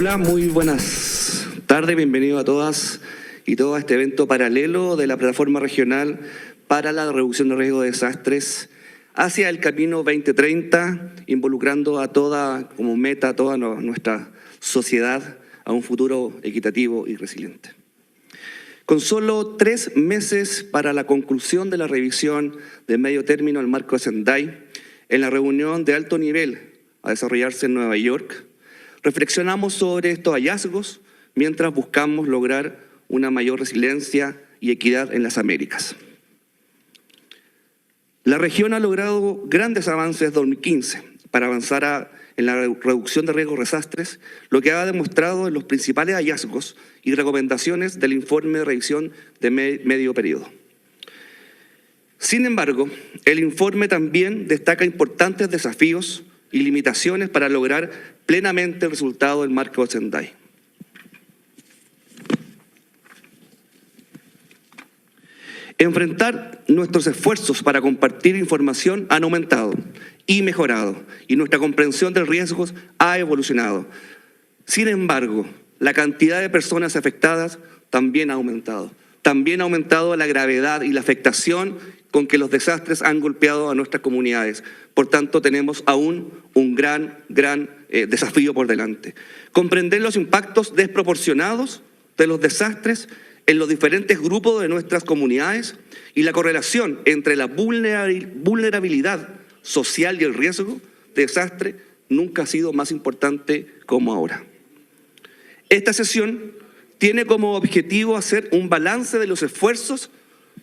Hola, muy buenas tardes, bienvenidos a todas y todos a este evento paralelo de la Plataforma Regional para la Reducción de Riesgo de Desastres hacia el Camino 2030, involucrando a toda, como meta, a toda nuestra sociedad a un futuro equitativo y resiliente. Con solo 3 meses para la conclusión de la revisión de medio término del marco de Sendai, en la reunión de alto nivel a desarrollarse en Nueva York, reflexionamos sobre estos hallazgos mientras buscamos lograr una mayor resiliencia y equidad en las Américas. La región ha logrado grandes avances desde 2015 para avanzar en la reducción de riesgos de desastres, lo que ha demostrado en los principales hallazgos y recomendaciones del informe de revisión de medio periodo. Sin embargo, el informe también destaca importantes desafíos y limitaciones para lograr plenamente el resultado del marco de Sendai. Enfrentar nuestros esfuerzos para compartir información han aumentado y mejorado, y nuestra comprensión de riesgos ha evolucionado. Sin embargo, la cantidad de personas afectadas también ha aumentado. También ha aumentado la gravedad y la afectación con que los desastres han golpeado a nuestras comunidades. Por tanto, tenemos aún un gran desafío por delante. Comprender los impactos desproporcionados de los desastres en los diferentes grupos de nuestras comunidades y la correlación entre la vulnerabilidad social y el riesgo de desastre nunca ha sido más importante como ahora. Esta sesión tiene como objetivo hacer un balance de los esfuerzos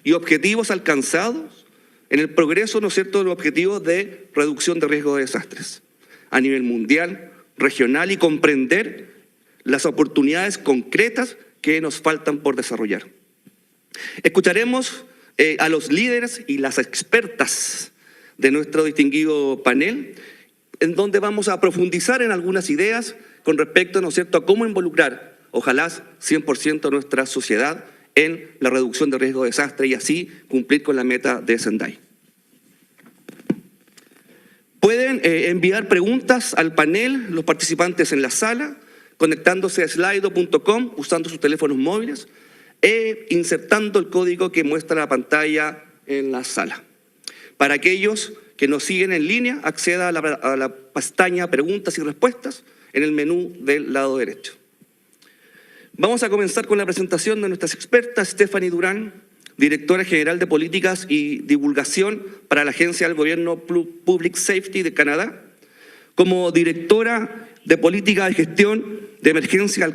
y objetivos alcanzados en el progreso, ¿no es cierto?, de los objetivos de reducción de riesgo de desastres a nivel mundial, regional, y comprender las oportunidades concretas que nos faltan por desarrollar. Escucharemos a los líderes y las expertas de nuestro distinguido panel, en donde vamos a profundizar en algunas ideas con respecto, ¿no es cierto?, a cómo involucrar, ojalá 100% nuestra sociedad en la reducción de riesgo de desastre y así cumplir con la meta de Sendai. Pueden enviar preguntas al panel los participantes en la sala, conectándose a slido.com usando sus teléfonos móviles e insertando el código que muestra la pantalla en la sala. Para aquellos que nos siguen en línea, acceda a la pestaña Preguntas y Respuestas en el menú del lado derecho. Vamos a comenzar con la presentación de nuestras expertas. Stephanie Durán, Directora General de Políticas y Divulgación para la Agencia del Gobierno Public Safety de Canadá. Como Directora de Política de Gestión de Emergencia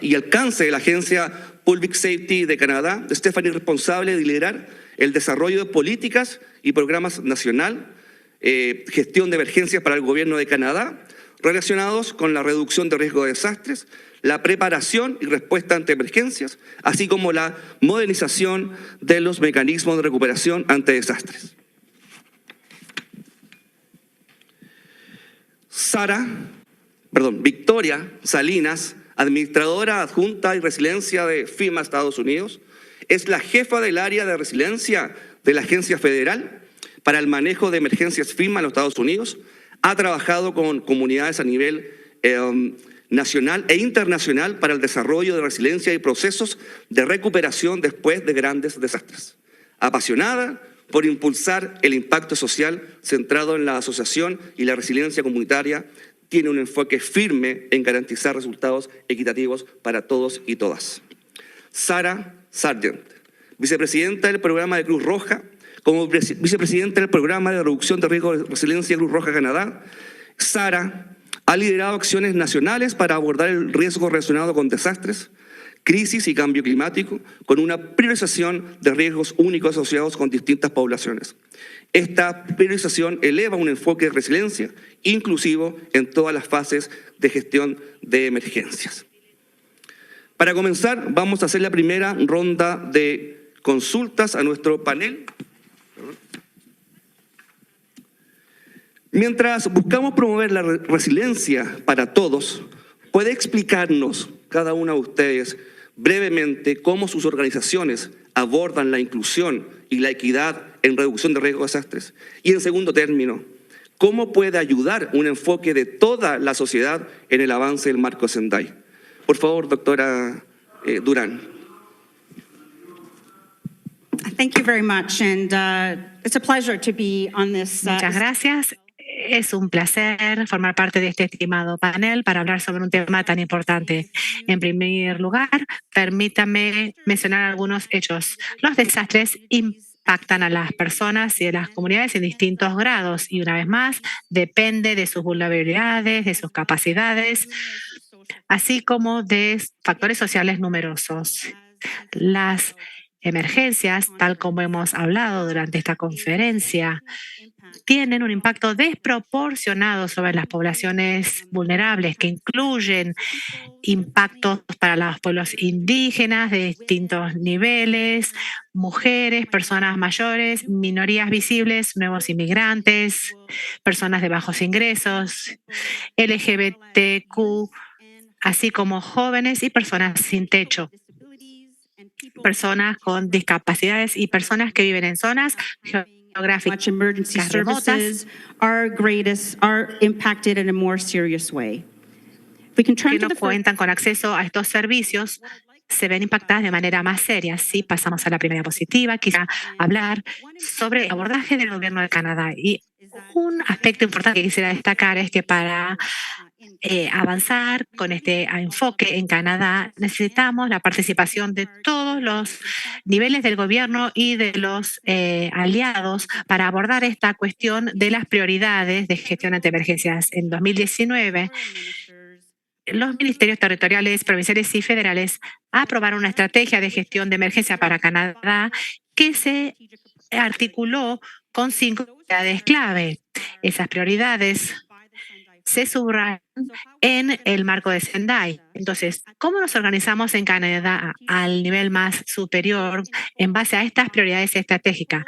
y Alcance de la Agencia Public Safety de Canadá, Stephanie es responsable de liderar el desarrollo de políticas y programas nacional, gestión de emergencias para el Gobierno de Canadá, relacionados con la reducción de riesgo de desastres, la preparación y respuesta ante emergencias, así como la modernización de los mecanismos de recuperación ante desastres. Victoria Salinas, administradora adjunta y resiliencia de FEMA Estados Unidos, es la jefa del área de resiliencia de la Agencia Federal para el Manejo de Emergencias FEMA en los Estados Unidos. Ha trabajado con comunidades a nivel nacional e internacional para el desarrollo de resiliencia y procesos de recuperación después de grandes desastres. Apasionada por impulsar el impacto social centrado en la asociación y la resiliencia comunitaria, tiene un enfoque firme en garantizar resultados equitativos para todos y todas. Sarah Sargent, vicepresidenta del programa de Cruz Roja. Como vicepresidenta del programa de reducción de riesgo de resiliencia Cruz Roja Canadá, Sarah ha liderado acciones nacionales para abordar el riesgo relacionado con desastres, crisis y cambio climático, con una priorización de riesgos únicos asociados con distintas poblaciones. Esta priorización eleva un enfoque de resiliencia inclusivo en todas las fases de gestión de emergencias. Para comenzar, vamos a hacer la primera ronda de consultas a nuestro panel. Mientras buscamos promover la resiliencia para todos, ¿puede explicarnos cada una de ustedes brevemente cómo sus organizaciones abordan la inclusión y la equidad en reducción de riesgos de desastres? Y en segundo término, ¿Cómo puede ayudar un enfoque de toda la sociedad en el avance del marco Sendai? Por favor, doctora Durán. Thank you very much, and it's a pleasure to be on this. Muchas gracias. Es un placer formar parte de este estimado panel para hablar sobre un tema tan importante. En primer lugar, permítame mencionar algunos hechos. Los desastres impactan a las personas y a las comunidades en distintos grados y, una vez más, depende de sus vulnerabilidades, de sus capacidades, así como de factores sociales numerosos. Las emergencias, tal como hemos hablado durante esta conferencia, tienen un impacto desproporcionado sobre las poblaciones vulnerables, que incluyen impactos para los pueblos indígenas de distintos niveles, mujeres, personas mayores, minorías visibles, nuevos inmigrantes, personas de bajos ingresos, LGBTQ, así como jóvenes y personas sin techo, personas con discapacidades y personas que viven en zonas geográficas Emergency services are impacted in a more serious way. Que no cuentan con acceso a estos servicios se ven impactadas de manera más seria. Si pasamos a la primera diapositiva, quisiera hablar sobre el abordaje del gobierno de Canadá. Y un aspecto importante que quisiera destacar es que para avanzar con este enfoque en Canadá, necesitamos la participación de todos los niveles del gobierno y de los aliados para abordar esta cuestión de las prioridades de gestión ante emergencias. En 2019, los ministerios territoriales, provinciales y federales aprobaron una estrategia de gestión de emergencia para Canadá que se articuló con 5 prioridades clave. Esas prioridades se subrayan en el marco de Sendai. Entonces, ¿cómo nos organizamos en Canadá al nivel más superior en base a estas prioridades estratégicas?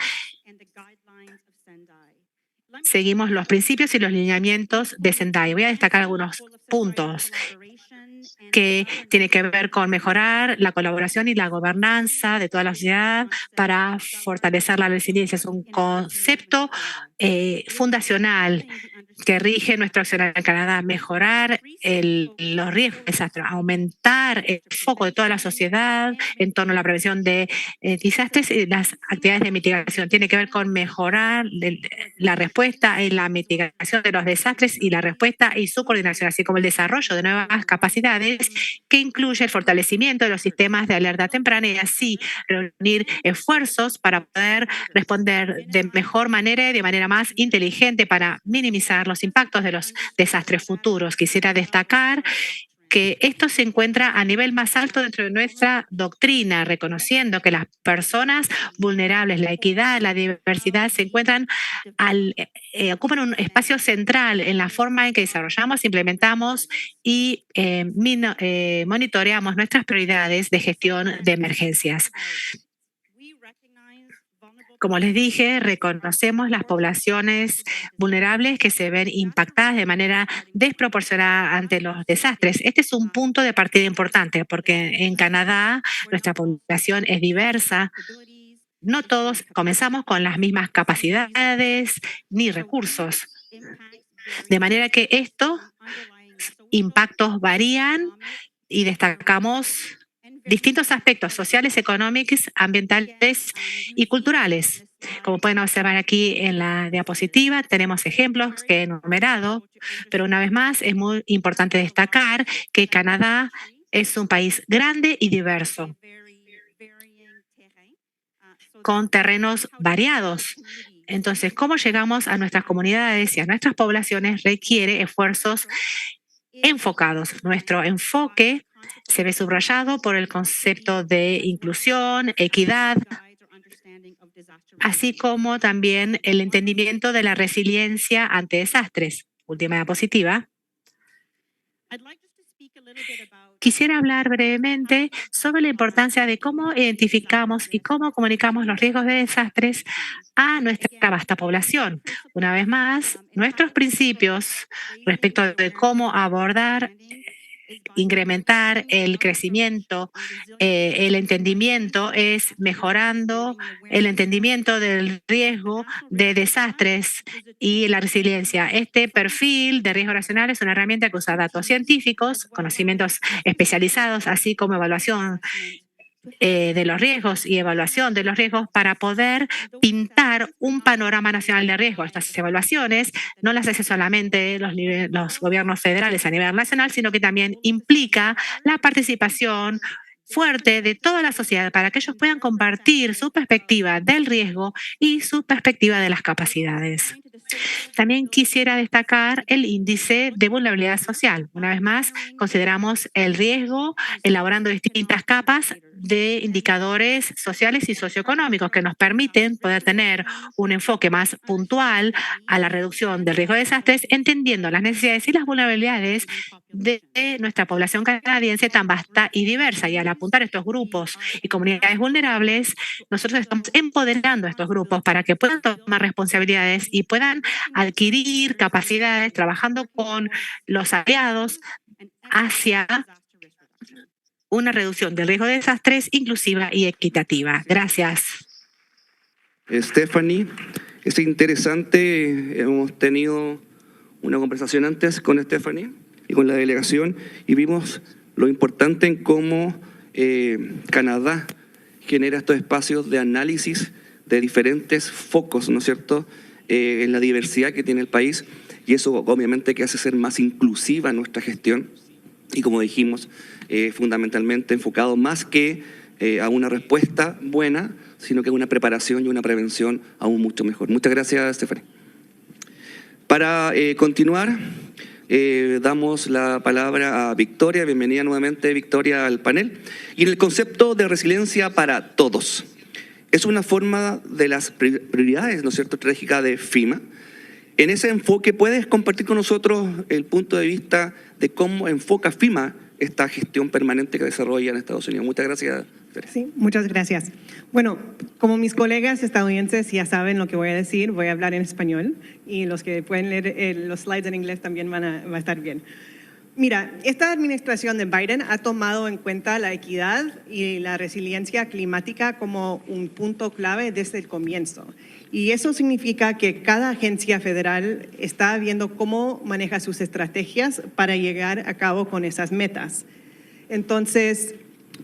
Seguimos los principios y los lineamientos de Sendai. Voy a destacar algunos puntos que tienen que ver con mejorar la colaboración y la gobernanza de toda la sociedad para fortalecer la resiliencia. Es un concepto fundacional que rige nuestra acción en Canadá: mejorar los riesgos de desastres, aumentar el foco de toda la sociedad en torno a la prevención de desastres y las actividades de mitigación. Tiene que ver con mejorar la respuesta en la mitigación de los desastres y la respuesta y su coordinación, así como el desarrollo de nuevas capacidades que incluye el fortalecimiento de los sistemas de alerta temprana y así reunir esfuerzos para poder responder de mejor manera y de manera más inteligente para minimizar los impactos de los desastres futuros. Quisiera destacar que esto se encuentra a nivel más alto dentro de nuestra doctrina, reconociendo que las personas vulnerables, la equidad, la diversidad se encuentran ocupan un espacio central en la forma en que desarrollamos, implementamos y monitoreamos nuestras prioridades de gestión de emergencias. Como les dije, reconocemos las poblaciones vulnerables que se ven impactadas de manera desproporcionada ante los desastres. Este es un punto de partida importante porque en Canadá nuestra población es diversa. No todos comenzamos con las mismas capacidades ni recursos. De manera que estos impactos varían y destacamos distintos aspectos sociales, económicos, ambientales y culturales. Como pueden observar aquí en la diapositiva, tenemos ejemplos que he enumerado, pero una vez más es muy importante destacar que Canadá es un país grande y diverso, con terrenos variados. Entonces, cómo llegamos a nuestras comunidades y a nuestras poblaciones requiere esfuerzos enfocados. Nuestro enfoque se ve subrayado por el concepto de inclusión, equidad, así como también el entendimiento de la resiliencia ante desastres. Última diapositiva. Quisiera hablar brevemente sobre la importancia de cómo identificamos y cómo comunicamos los riesgos de desastres a nuestra vasta población. Una vez más, nuestros principios respecto de cómo abordar incrementar el crecimiento, el entendimiento, es mejorando el entendimiento del riesgo de desastres y la resiliencia. Este perfil de riesgo racional es una herramienta que usa datos científicos, conocimientos especializados, así como evaluación de los riesgos y evaluación de los riesgos para poder pintar un panorama nacional de riesgo. Estas evaluaciones no las hace solamente los gobiernos federales a nivel nacional, sino que también implica la participación fuerte de toda la sociedad para que ellos puedan compartir su perspectiva del riesgo y su perspectiva de las capacidades. También quisiera destacar el índice de vulnerabilidad social. Una vez más, consideramos el riesgo elaborando distintas capas de indicadores sociales y socioeconómicos que nos permiten poder tener un enfoque más puntual a la reducción del riesgo de desastres, entendiendo las necesidades y las vulnerabilidades de nuestra población canadiense tan vasta y diversa. Y al apuntar estos grupos y comunidades vulnerables, nosotros estamos empoderando a estos grupos para que puedan tomar responsabilidades y puedan adquirir capacidades trabajando con los aliados hacia una reducción del riesgo de desastres inclusiva y equitativa. Gracias. Stephanie, es interesante, hemos tenido una conversación antes con Stephanie y con la delegación y vimos lo importante en cómo Canadá genera estos espacios de análisis de diferentes focos, ¿no es cierto?, en la diversidad que tiene el país, y eso obviamente que hace ser más inclusiva nuestra gestión y, como dijimos, fundamentalmente enfocado más que a una respuesta buena, sino que a una preparación y una prevención aún mucho mejor. Muchas gracias, Stephanie. Para continuar, damos la palabra a Victoria. Bienvenida nuevamente, Victoria, al panel. Y en el concepto de resiliencia para todos, es una forma de las prioridades, ¿no es cierto?, estratégica de FEMA. En ese enfoque, ¿puedes compartir con nosotros el punto de vista de cómo enfoca FEMA esta gestión permanente que desarrolla en Estados Unidos? Muchas gracias. Sí, muchas gracias. Bueno, como mis colegas estadounidenses ya saben lo que voy a decir, voy a hablar en español y los que pueden leer los slides en inglés también va a estar bien. Mira, esta administración de Biden ha tomado en cuenta la equidad y la resiliencia climática como un punto clave desde el comienzo. Y eso significa que cada agencia federal está viendo cómo maneja sus estrategias para llegar a cabo con esas metas. Entonces,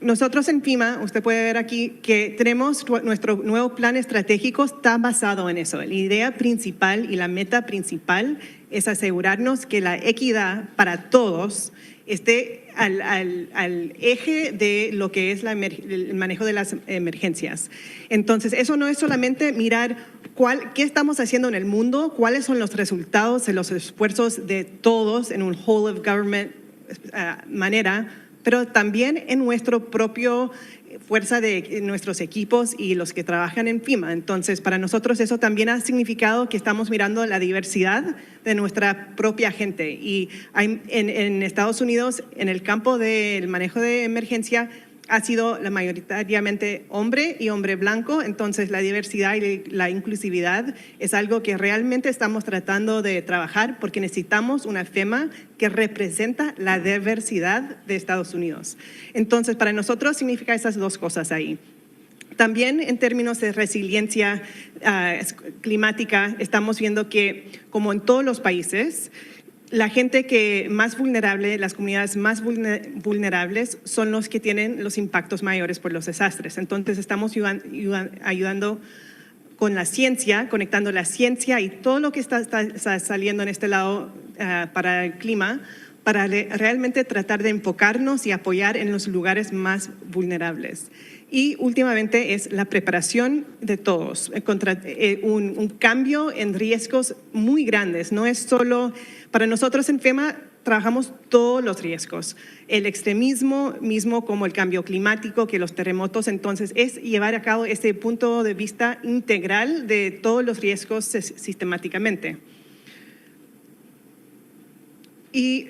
nosotros en FEMA, usted puede ver aquí que tenemos nuestro nuevo plan estratégico, está basado en eso. La idea principal y la meta principal es asegurarnos que la equidad para todos esté al eje de lo que es el manejo de las emergencias. Entonces, eso no es solamente mirar qué estamos haciendo en el mundo, cuáles son los resultados de los esfuerzos de todos en un whole of government manera, pero también en nuestro propio fuerza de nuestros equipos y los que trabajan en FEMA. Entonces, para nosotros eso también ha significado que estamos mirando la diversidad de nuestra propia gente. Y en Estados Unidos, en el campo del manejo de emergencia, ha sido mayoritariamente hombre y hombre blanco, entonces la diversidad y la inclusividad es algo que realmente estamos tratando de trabajar porque necesitamos una FEMA que representa la diversidad de Estados Unidos. Entonces, para nosotros significa esas dos cosas ahí. También en términos de resiliencia climática, estamos viendo que, como en todos los países, la gente que más vulnerable, las comunidades más vulnerables son los que tienen los impactos mayores por los desastres. Entonces estamos ayudando con la ciencia, conectando la ciencia y todo lo que está saliendo en este lado para el clima, para realmente tratar de enfocarnos y apoyar en los lugares más vulnerables. Y últimamente es la preparación de todos contra un cambio en riesgos muy grandes. No es solo, para nosotros en FEMA trabajamos todos los riesgos, el extremismo mismo como el cambio climático, que los terremotos, entonces es llevar a cabo ese punto de vista integral de todos los riesgos sistemáticamente. Y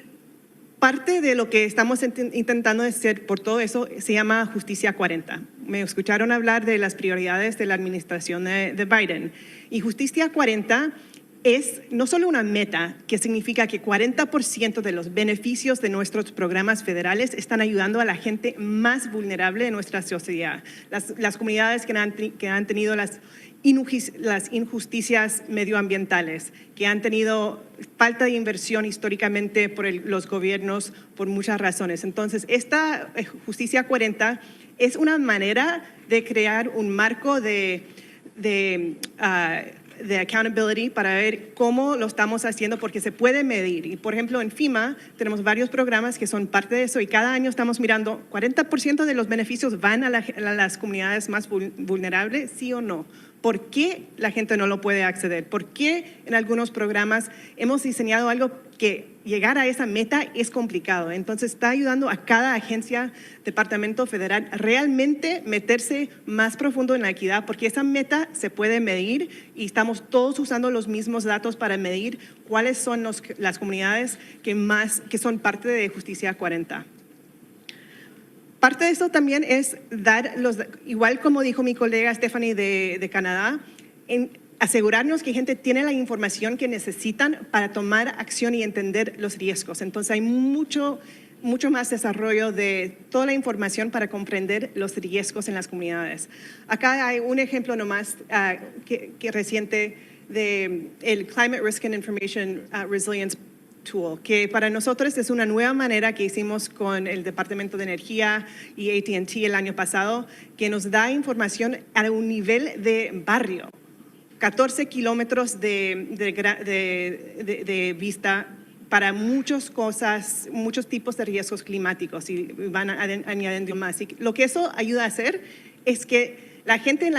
parte de lo que estamos intentando hacer por todo eso se llama Justicia 40. Me escucharon hablar de las prioridades de la administración de Biden. Y Justicia 40 es no solo una meta, que significa que 40% de los beneficios de nuestros programas federales están ayudando a la gente más vulnerable de nuestra sociedad. Las comunidades que han tenido las injusticias medioambientales, que han tenido falta de inversión históricamente por los gobiernos por muchas razones. Entonces, esta Justicia 40 es una manera de crear un marco de accountability para ver cómo lo estamos haciendo, porque se puede medir. Y, por ejemplo, en FEMA tenemos varios programas que son parte de eso y cada año estamos mirando 40% de los beneficios van a las comunidades más vulnerables, ¿sí o no? ¿Por qué la gente no lo puede acceder? ¿Por qué en algunos programas hemos diseñado algo que llegar a esa meta es complicado? Entonces está ayudando a cada agencia, departamento federal, realmente meterse más profundo en la equidad, porque esa meta se puede medir y estamos todos usando los mismos datos para medir cuáles son las comunidades que son parte de Justicia 40. Parte de eso también es dar igual como dijo mi colega Stephanie de Canadá, asegurarnos que gente tiene la información que necesitan para tomar acción y entender los riesgos. Entonces hay mucho más desarrollo de toda la información para comprender los riesgos en las comunidades. Acá hay un ejemplo nomás que reciente de el Climate Risk and Information Resilience Tool, que para nosotros es una nueva manera que hicimos con el Departamento de Energía y AT&T el año pasado, que nos da información a un nivel de barrio, 14 kilómetros de vista para muchas cosas, muchos tipos de riesgos climáticos, y van añadiendo más. Y lo que eso ayuda a hacer es que la gente en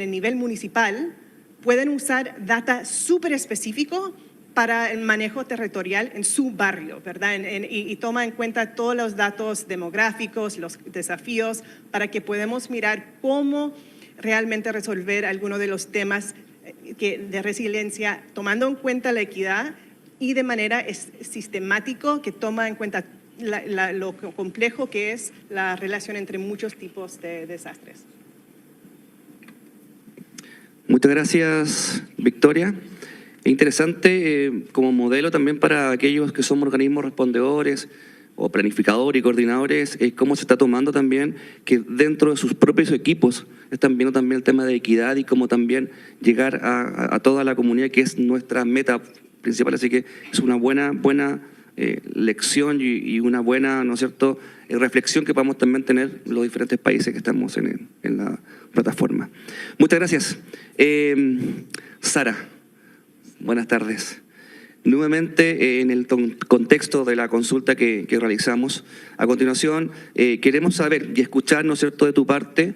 el nivel municipal pueden usar data súper específico para el manejo territorial en su barrio, ¿verdad? Y toma en cuenta todos los datos demográficos, los desafíos, para que podamos mirar cómo realmente resolver algunos de los temas de resiliencia, tomando en cuenta la equidad y de manera sistemática, que toma en cuenta lo complejo que es la relación entre muchos tipos de desastres. Muchas gracias, Victoria. Es interesante como modelo también para aquellos que somos organismos respondedores o planificadores y coordinadores, cómo se está tomando también que dentro de sus propios equipos están viendo también el tema de equidad y cómo también llegar a toda la comunidad, que es nuestra meta principal. Así que es una buena lección y una buena, ¿no es cierto?, reflexión que podamos también tener los diferentes países que estamos en la plataforma. Muchas gracias. Sara. Buenas tardes. Nuevamente, en el contexto de la consulta que realizamos, a continuación queremos saber y escuchar, ¿no es cierto?, de tu parte,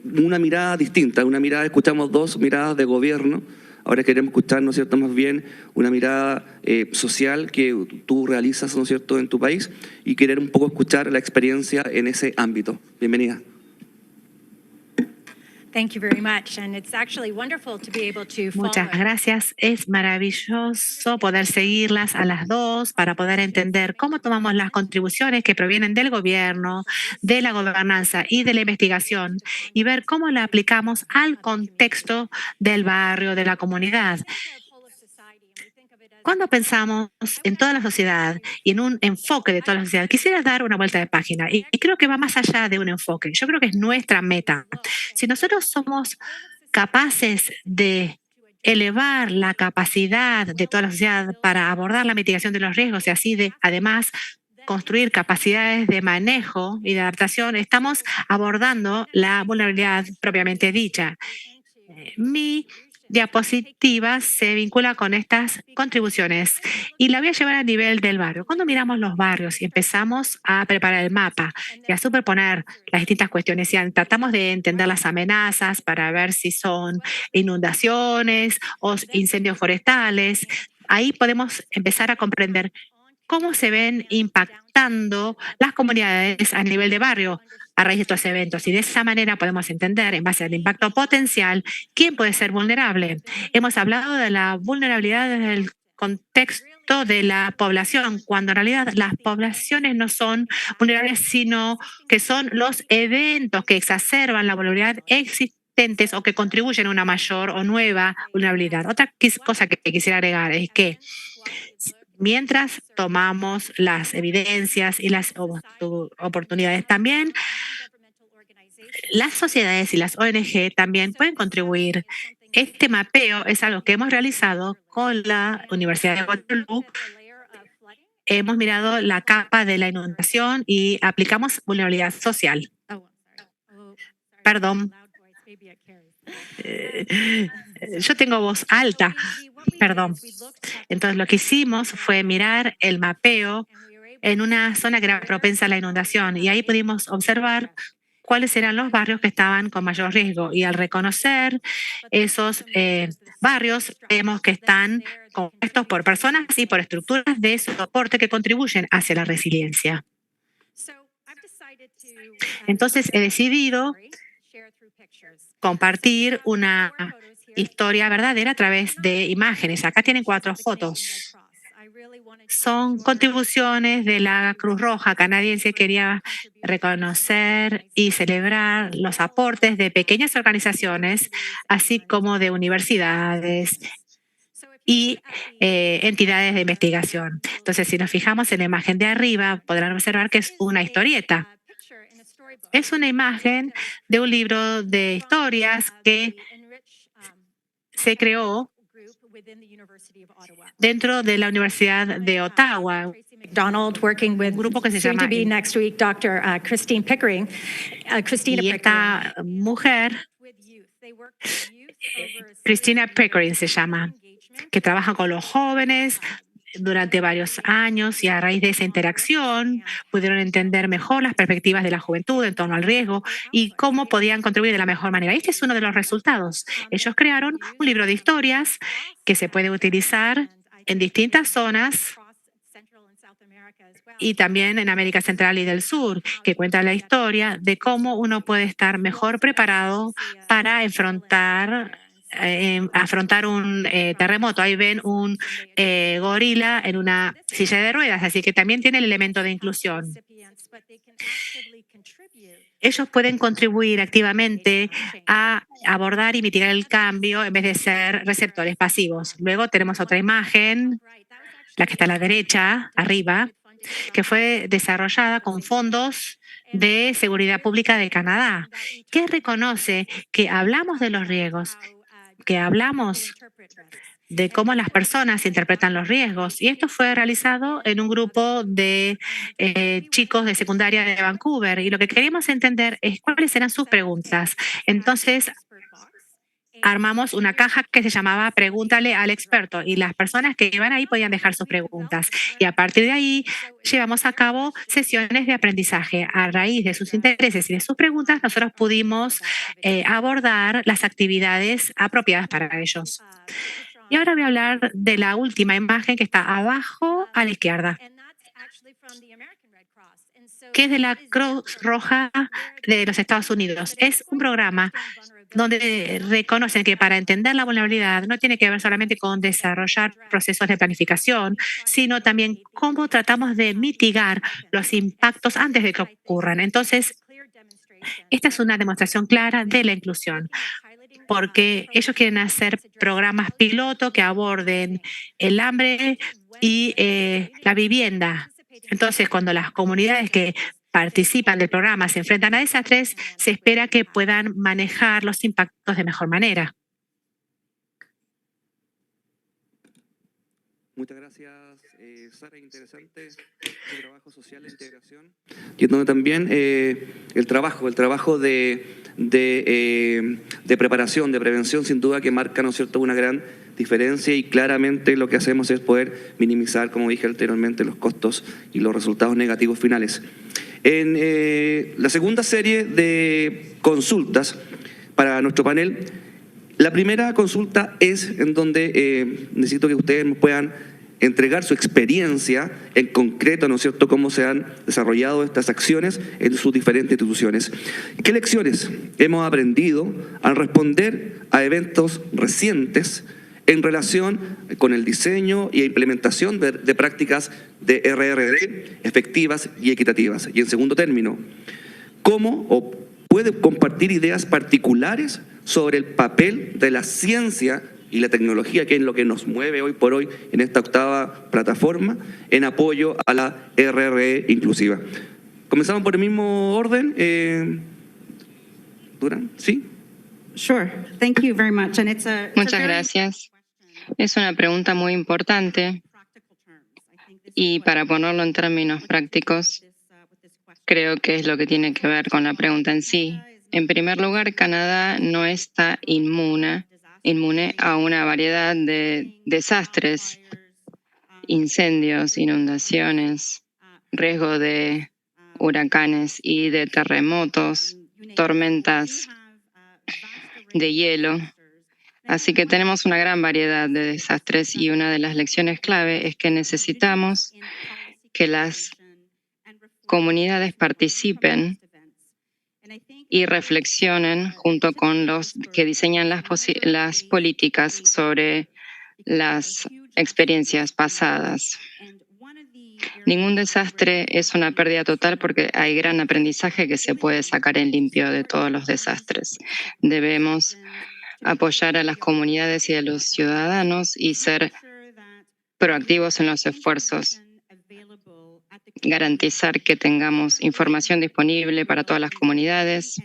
una mirada distinta, escuchamos dos miradas de gobierno, ahora queremos escuchar, ¿no es cierto?, más bien una mirada social que tú realizas, ¿no es cierto?, en tu país, y querer un poco escuchar la experiencia en ese ámbito. Bienvenida. Thank you very much, and it's actually wonderful to be able to follow. Muchas gracias. Es maravilloso poder seguirlas a las dos para poder entender cómo tomamos las contribuciones que provienen del gobierno, de la gobernanza y de la investigación y ver cómo la aplicamos al contexto del barrio, de la comunidad. Cuando pensamos en toda la sociedad y en un enfoque de toda la sociedad, quisiera dar una vuelta de página y creo que va más allá de un enfoque. Yo creo que es nuestra meta. Si nosotros somos capaces de elevar la capacidad de toda la sociedad para abordar la mitigación de los riesgos y así además construir capacidades de manejo y de adaptación, estamos abordando la vulnerabilidad propiamente dicha. Mi diapositiva se vincula con estas contribuciones y la voy a llevar a nivel del barrio. Cuando miramos los barrios y empezamos a preparar el mapa y a superponer las distintas cuestiones y tratamos de entender las amenazas para ver si son inundaciones o incendios forestales, ahí podemos empezar a comprender cómo se ven impactando las comunidades a nivel de barrio a raíz de estos eventos. Y de esa manera podemos entender, en base al impacto potencial, quién puede ser vulnerable. Hemos hablado de la vulnerabilidad desde el contexto de la población, cuando en realidad las poblaciones no son vulnerables, sino que son los eventos que exacerban la vulnerabilidad latentes o que contribuyen a una mayor o nueva vulnerabilidad. Otra cosa que quisiera agregar es que mientras tomamos las evidencias y las oportunidades también, las sociedades y las ONG también pueden contribuir. Este mapeo es algo que hemos realizado con la Universidad de Waterloo. Hemos mirado la capa de la inundación y aplicamos vulnerabilidad social. Perdón. Yo tengo voz alta. Perdón. Entonces, lo que hicimos fue mirar el mapeo en una zona que era propensa a la inundación y ahí pudimos observar cuáles eran los barrios que estaban con mayor riesgo. Y al reconocer esos barrios, vemos que están compuestos por personas y por estructuras de soporte que contribuyen hacia la resiliencia. Entonces, he decidido compartir una historia verdadera a través de imágenes. Acá tienen 4 fotos. Son contribuciones de la Cruz Roja canadiense. Quería reconocer y celebrar los aportes de pequeñas organizaciones, así como de universidades y entidades de investigación. Entonces, si nos fijamos en la imagen de arriba, podrán observar que es una historieta. Es una imagen de un libro de historias que se creó dentro de la Universidad de Ottawa. Donald working with Un grupo que se soon llama to be next week Dr. Christine Pickering. Christina y esta mujer, Christina Pickering se llama, que trabaja con los jóvenes durante varios años y a raíz de esa interacción pudieron entender mejor las perspectivas de la juventud en torno al riesgo y cómo podían contribuir de la mejor manera. Este es uno de los resultados. Ellos crearon un libro de historias que se puede utilizar en distintas zonas y también en América Central y del Sur, que cuenta la historia de cómo uno puede estar mejor preparado para afrontar un terremoto. Ahí ven un gorila en una silla de ruedas, así que también tiene el elemento de inclusión. Ellos pueden contribuir activamente a abordar y mitigar el cambio en vez de ser receptores pasivos. Luego tenemos otra imagen, la que está a la derecha, arriba, que fue desarrollada con fondos de seguridad pública de Canadá, que reconoce que hablamos de los riesgos, que hablamos de cómo las personas interpretan los riesgos. Y esto fue realizado en un grupo de chicos de secundaria de Vancouver. Y lo que queríamos entender es cuáles eran sus preguntas. Entonces, armamos una caja que se llamaba Pregúntale al experto y las personas que iban ahí podían dejar sus preguntas. Y a partir de ahí llevamos a cabo sesiones de aprendizaje. A raíz de sus intereses y de sus preguntas, nosotros pudimos abordar las actividades apropiadas para ellos. Y ahora voy a hablar de la última imagen que está abajo a la izquierda, que es de la Cruz Roja de los Estados Unidos. Es un programa donde reconocen que para entender la vulnerabilidad no tiene que ver solamente con desarrollar procesos de planificación, sino también cómo tratamos de mitigar los impactos antes de que ocurran. Entonces, esta es una demostración clara de la inclusión, porque ellos quieren hacer programas piloto que aborden el hambre y la vivienda. Entonces, cuando las comunidades que participan del programa se enfrentan a desastres, se espera que puedan manejar los impactos de mejor manera. Muchas gracias, Sara. Interesante el trabajo social de integración. Y en donde también el trabajo de preparación, de prevención, sin duda que marca, ¿no es cierto?, una gran diferencia y claramente lo que hacemos es poder minimizar, como dije anteriormente, los costos y los resultados negativos finales. En la segunda serie de consultas para nuestro panel, la primera consulta es en donde necesito que ustedes me puedan entregar su experiencia en concreto, ¿no es cierto?, cómo se han desarrollado estas acciones en sus diferentes instituciones. ¿Qué lecciones hemos aprendido al responder a eventos recientes en relación con el diseño y implementación de prácticas de RRD efectivas y equitativas? Y en segundo término, ¿cómo puede compartir ideas particulares sobre el papel de la ciencia y la tecnología, que es lo que nos mueve hoy por hoy en esta octava plataforma, en apoyo a la RRE inclusiva. Comenzamos por el mismo orden. Durán, ¿sí? Sure. Thank you very much. And it's a Muchas very gracias. Es una pregunta muy importante practical terms. I think this is y what para ponerlo en términos prácticos, with this question. creo que es lo que tiene que ver con la pregunta en sí. En primer lugar, Canadá no está inmune a una variedad de desastres, incendios, inundaciones, riesgo de huracanes y de terremotos, tormentas de hielo. Así que tenemos una gran variedad de desastres y una de las lecciones clave es que necesitamos que las comunidades participen y reflexionen junto con los que diseñan las políticas sobre las experiencias pasadas. Ningún desastre es una pérdida total porque hay gran aprendizaje que se puede sacar en limpio de todos los desastres. Debemos apoyar a las comunidades y a los ciudadanos y ser proactivos en los esfuerzos. Garantizar que tengamos información disponible para todas las comunidades,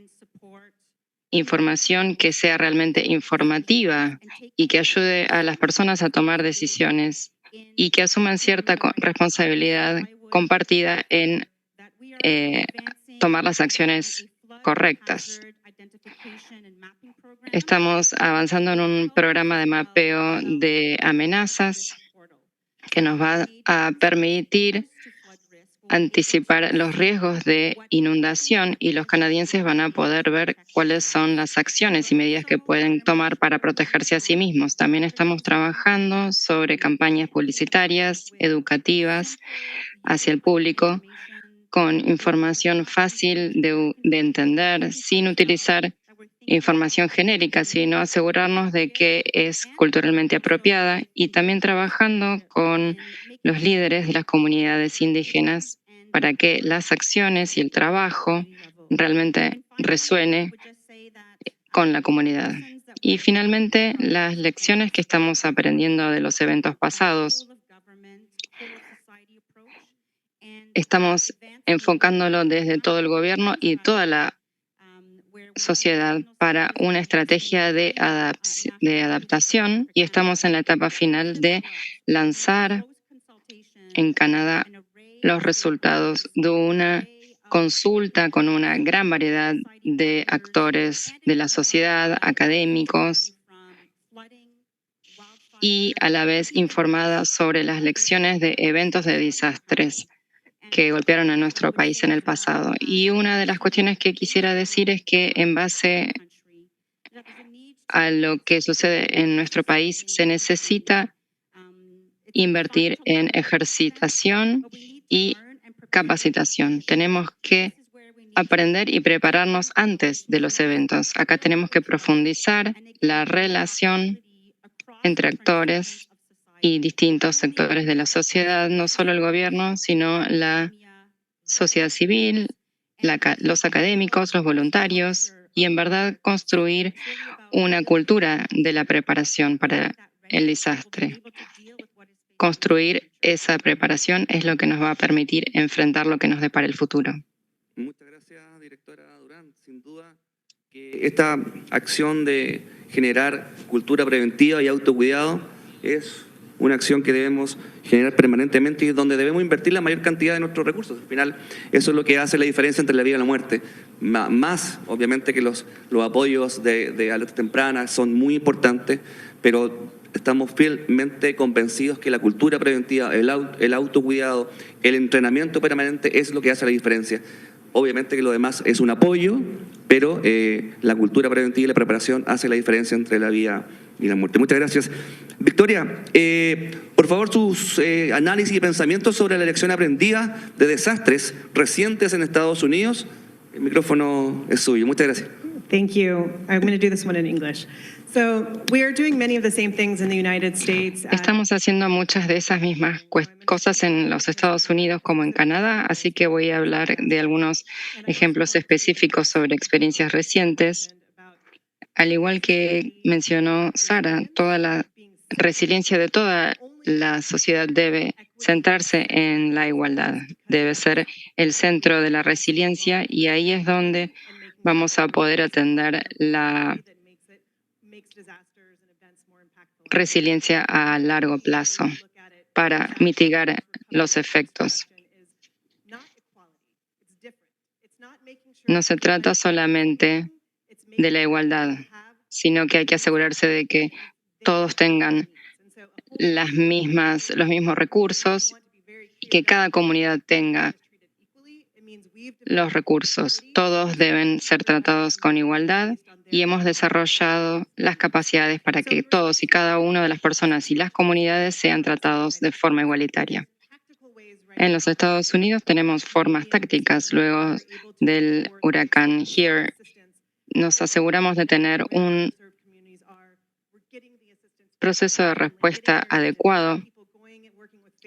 información que sea realmente informativa y que ayude a las personas a tomar decisiones y que asuman cierta responsabilidad compartida en tomar las acciones correctas. Estamos avanzando en un programa de mapeo de amenazas que nos va a permitir anticipar los riesgos de inundación y los canadienses van a poder ver cuáles son las acciones y medidas que pueden tomar para protegerse a sí mismos. También estamos trabajando sobre campañas publicitarias, educativas hacia el público, con información fácil de entender, sin utilizar información genérica, sino asegurarnos de que es culturalmente apropiada y también trabajando con los líderes de las comunidades indígenas para que las acciones y el trabajo realmente resuene con la comunidad. Y finalmente, las lecciones que estamos aprendiendo de los eventos pasados. Estamos enfocándolo desde todo el gobierno y toda la sociedad para una estrategia de adaptación y estamos en la etapa final de lanzar en Canadá los resultados de una consulta con una gran variedad de actores de la sociedad, académicos, y a la vez informada sobre las lecciones de eventos de desastres que golpearon a nuestro país en el pasado. Y una de las cuestiones que quisiera decir es que en base a lo que sucede en nuestro país se necesita invertir en ejercitación y capacitación. Tenemos que aprender y prepararnos antes de los eventos. Acá tenemos que profundizar la relación entre actores y distintos sectores de la sociedad, no solo el gobierno, sino la sociedad civil, los académicos, los voluntarios, y en verdad construir una cultura de la preparación para el desastre. Construir esa preparación es lo que nos va a permitir enfrentar lo que nos depara el futuro. Muchas gracias, directora Durán. Sin duda que esta acción de generar cultura preventiva y autocuidado es una acción que debemos generar permanentemente y donde debemos invertir la mayor cantidad de nuestros recursos. Al final, eso es lo que hace la diferencia entre la vida y la muerte. Más, obviamente, que los apoyos de alerta temprana son muy importantes, pero estamos fielmente convencidos que la cultura preventiva, el autocuidado, el entrenamiento permanente es lo que hace la diferencia. Obviamente que lo demás es un apoyo, pero la cultura preventiva y la preparación hace la diferencia entre la vida y la muerte. Muchas gracias. Victoria, por favor, sus análisis y pensamientos sobre la lección aprendida de desastres recientes en Estados Unidos. El micrófono es suyo. Muchas gracias. Thank you. I'm going to do this one in English. So we are doing many of the same things in the United States. Estamos haciendo muchas de esas mismas cosas en los Estados Unidos como en Canadá, así que voy a hablar de algunos ejemplos específicos sobre experiencias recientes. Al igual que mencionó Sara, toda la resiliencia de toda la sociedad debe centrarse en la igualdad, debe ser el centro de la resiliencia y ahí es donde vamos a poder atender la resiliencia a largo plazo para mitigar los efectos. No se trata solamente de la igualdad, sino que hay que asegurarse de que todos tengan los mismos recursos y que cada comunidad tenga los recursos. Todos deben ser tratados con igualdad y hemos desarrollado las capacidades para que todos y cada una de las personas y las comunidades sean tratados de forma igualitaria. En los Estados Unidos tenemos formas tácticas. Luego del huracán Here, nos aseguramos de tener un proceso de respuesta adecuado.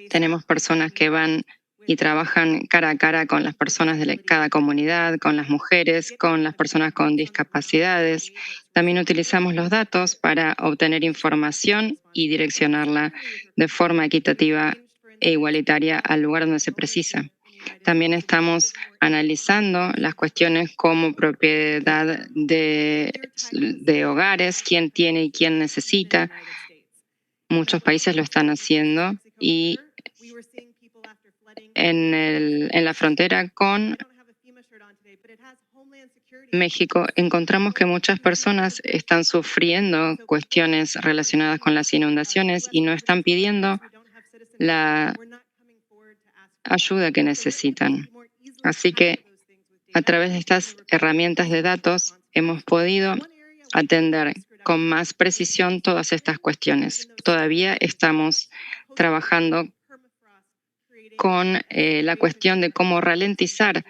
Tenemos personas que van y trabajan cara a cara con las personas de cada comunidad, con las mujeres, con las personas con discapacidades. También utilizamos los datos para obtener información y direccionarla de forma equitativa e igualitaria al lugar donde se precisa. También estamos analizando las cuestiones como propiedad de hogares, quién tiene y quién necesita. Muchos países lo están haciendo y en la frontera con México encontramos que muchas personas están sufriendo cuestiones relacionadas con las inundaciones y no están pidiendo la ayuda que necesitan. Así que a través de estas herramientas de datos hemos podido atender con más precisión todas estas cuestiones. Todavía estamos trabajando con la cuestión de cómo ralentizar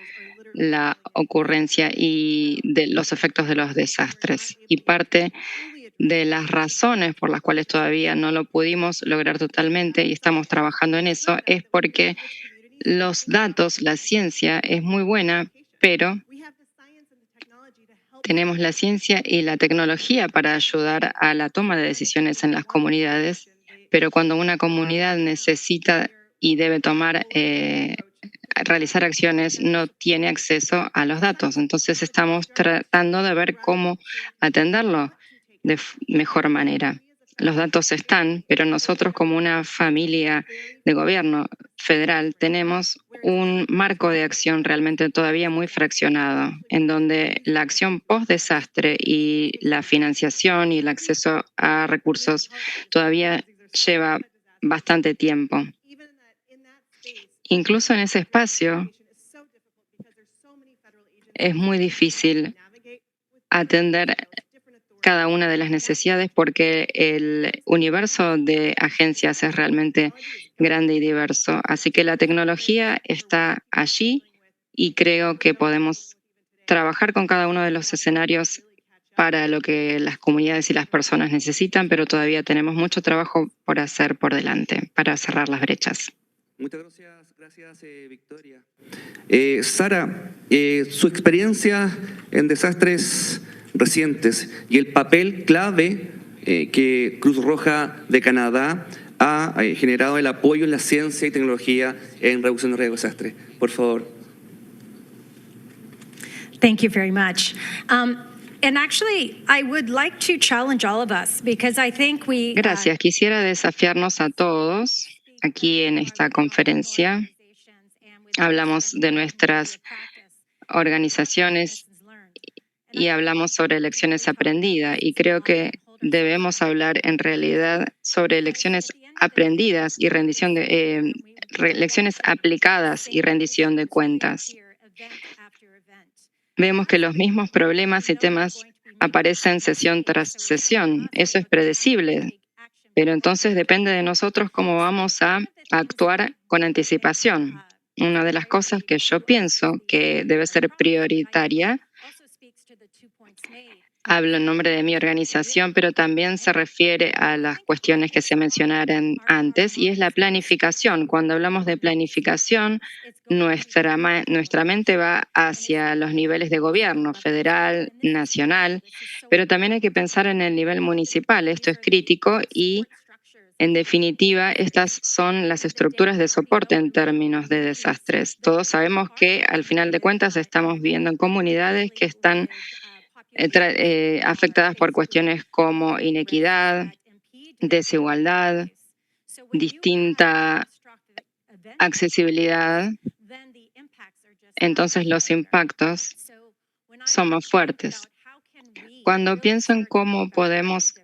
la ocurrencia y de los efectos de los desastres. Y parte de las razones por las cuales todavía no lo pudimos lograr totalmente y estamos trabajando en eso es porque los datos, la ciencia es muy buena, pero tenemos la ciencia y la tecnología para ayudar a la toma de decisiones en las comunidades, pero cuando una comunidad necesita y debe realizar acciones, no tiene acceso a los datos. Entonces estamos tratando de ver cómo atenderlo de mejor manera. Los datos están, pero nosotros como una familia de gobierno federal tenemos un marco de acción realmente todavía muy fraccionado, en donde la acción post-desastre y la financiación y el acceso a recursos todavía lleva bastante tiempo. Incluso en ese espacio es muy difícil atender cada una de las necesidades porque el universo de agencias es realmente grande y diverso. Así que la tecnología está allí y creo que podemos trabajar con cada uno de los escenarios para lo que las comunidades y las personas necesitan, pero todavía tenemos mucho trabajo por hacer por delante para cerrar las brechas. Muchas gracias, Victoria. Sara, su experiencia en desastres recientes y el papel clave que Cruz Roja de Canadá ha generado el apoyo en la ciencia y tecnología en reducción de riesgo de desastre. Por favor. Thank you very much. And actually, I would like to challenge all of us because I think we. Gracias. Quisiera desafiarnos a todos aquí en esta conferencia. Hablamos de nuestras organizaciones y hablamos sobre lecciones aprendidas y creo que debemos hablar en realidad sobre lecciones aprendidas y lecciones aplicadas y rendición de cuentas. Vemos que los mismos problemas y temas aparecen sesión tras sesión. Eso es predecible, pero entonces depende de nosotros cómo vamos a actuar con anticipación. Una de las cosas que yo pienso que debe ser prioritaria hablo en nombre de mi organización, pero también se refiere a las cuestiones que se mencionaron antes, y es la planificación. Cuando hablamos de planificación, nuestra mente va hacia los niveles de gobierno, federal, nacional, pero también hay que pensar en el nivel municipal. Esto es crítico y, en definitiva, estas son las estructuras de soporte en términos de desastres. Todos sabemos que, al final de cuentas, estamos viviendo en comunidades que están afectadas por cuestiones como inequidad, desigualdad, distinta accesibilidad. Entonces los impactos son más fuertes. Cuando pienso en cómo podemos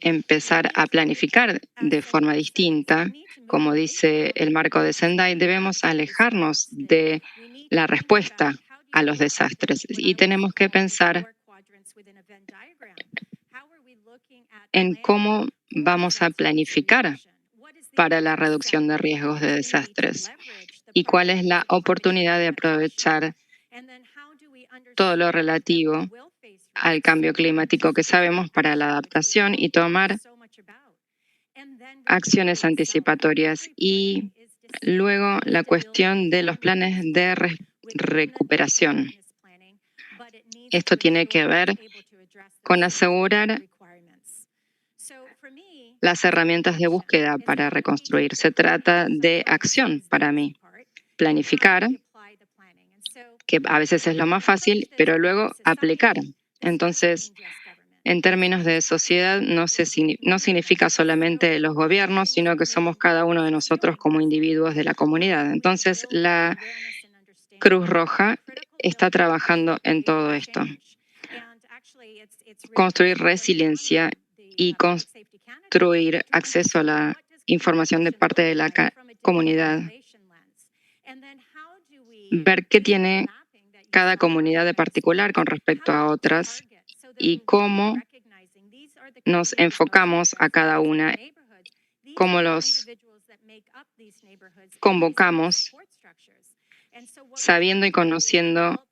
empezar a planificar de forma distinta, como dice el marco de Sendai, debemos alejarnos de la respuesta a los desastres y tenemos que pensar en cómo vamos a planificar para la reducción de riesgos de desastres y cuál es la oportunidad de aprovechar todo lo relativo al cambio climático que sabemos para la adaptación y tomar acciones anticipatorias. Y luego la cuestión de los planes de recuperación. Esto tiene que ver con asegurar las herramientas de búsqueda para reconstruir. Se trata de acción para mí. Planificar, que a veces es lo más fácil, pero luego aplicar. Entonces, en términos de sociedad, no significa solamente los gobiernos, sino que somos cada uno de nosotros como individuos de la comunidad. Entonces, la Cruz Roja está trabajando en todo esto. Construir resiliencia y construir acceso a la información de parte de la comunidad. Ver qué tiene cada comunidad de particular con respecto a otras y cómo nos enfocamos a cada una, cómo los convocamos, sabiendo y conociendo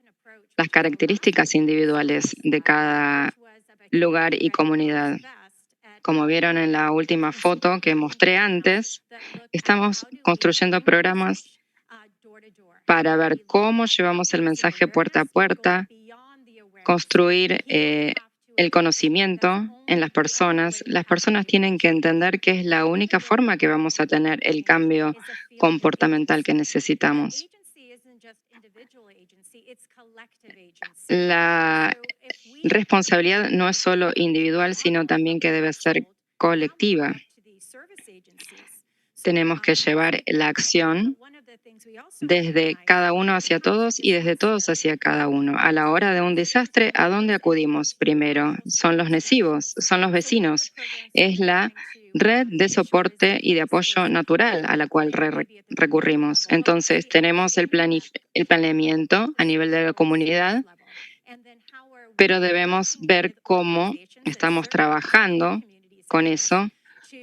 las características individuales de cada lugar y comunidad. Como vieron en la última foto que mostré antes, estamos construyendo programas para ver cómo llevamos el mensaje puerta a puerta, construir el conocimiento en las personas. Las personas tienen que entender que es la única forma que vamos a tener el cambio comportamental que necesitamos. La responsabilidad no es solo individual, sino también que debe ser colectiva. Tenemos que llevar la acción desde cada uno hacia todos y desde todos hacia cada uno. A la hora de un desastre, ¿a dónde acudimos primero? Son los nesivos, son los vecinos. Es la red de soporte y de apoyo natural a la cual recurrimos. Entonces, tenemos el planeamiento a nivel de la comunidad, pero debemos ver cómo estamos trabajando con eso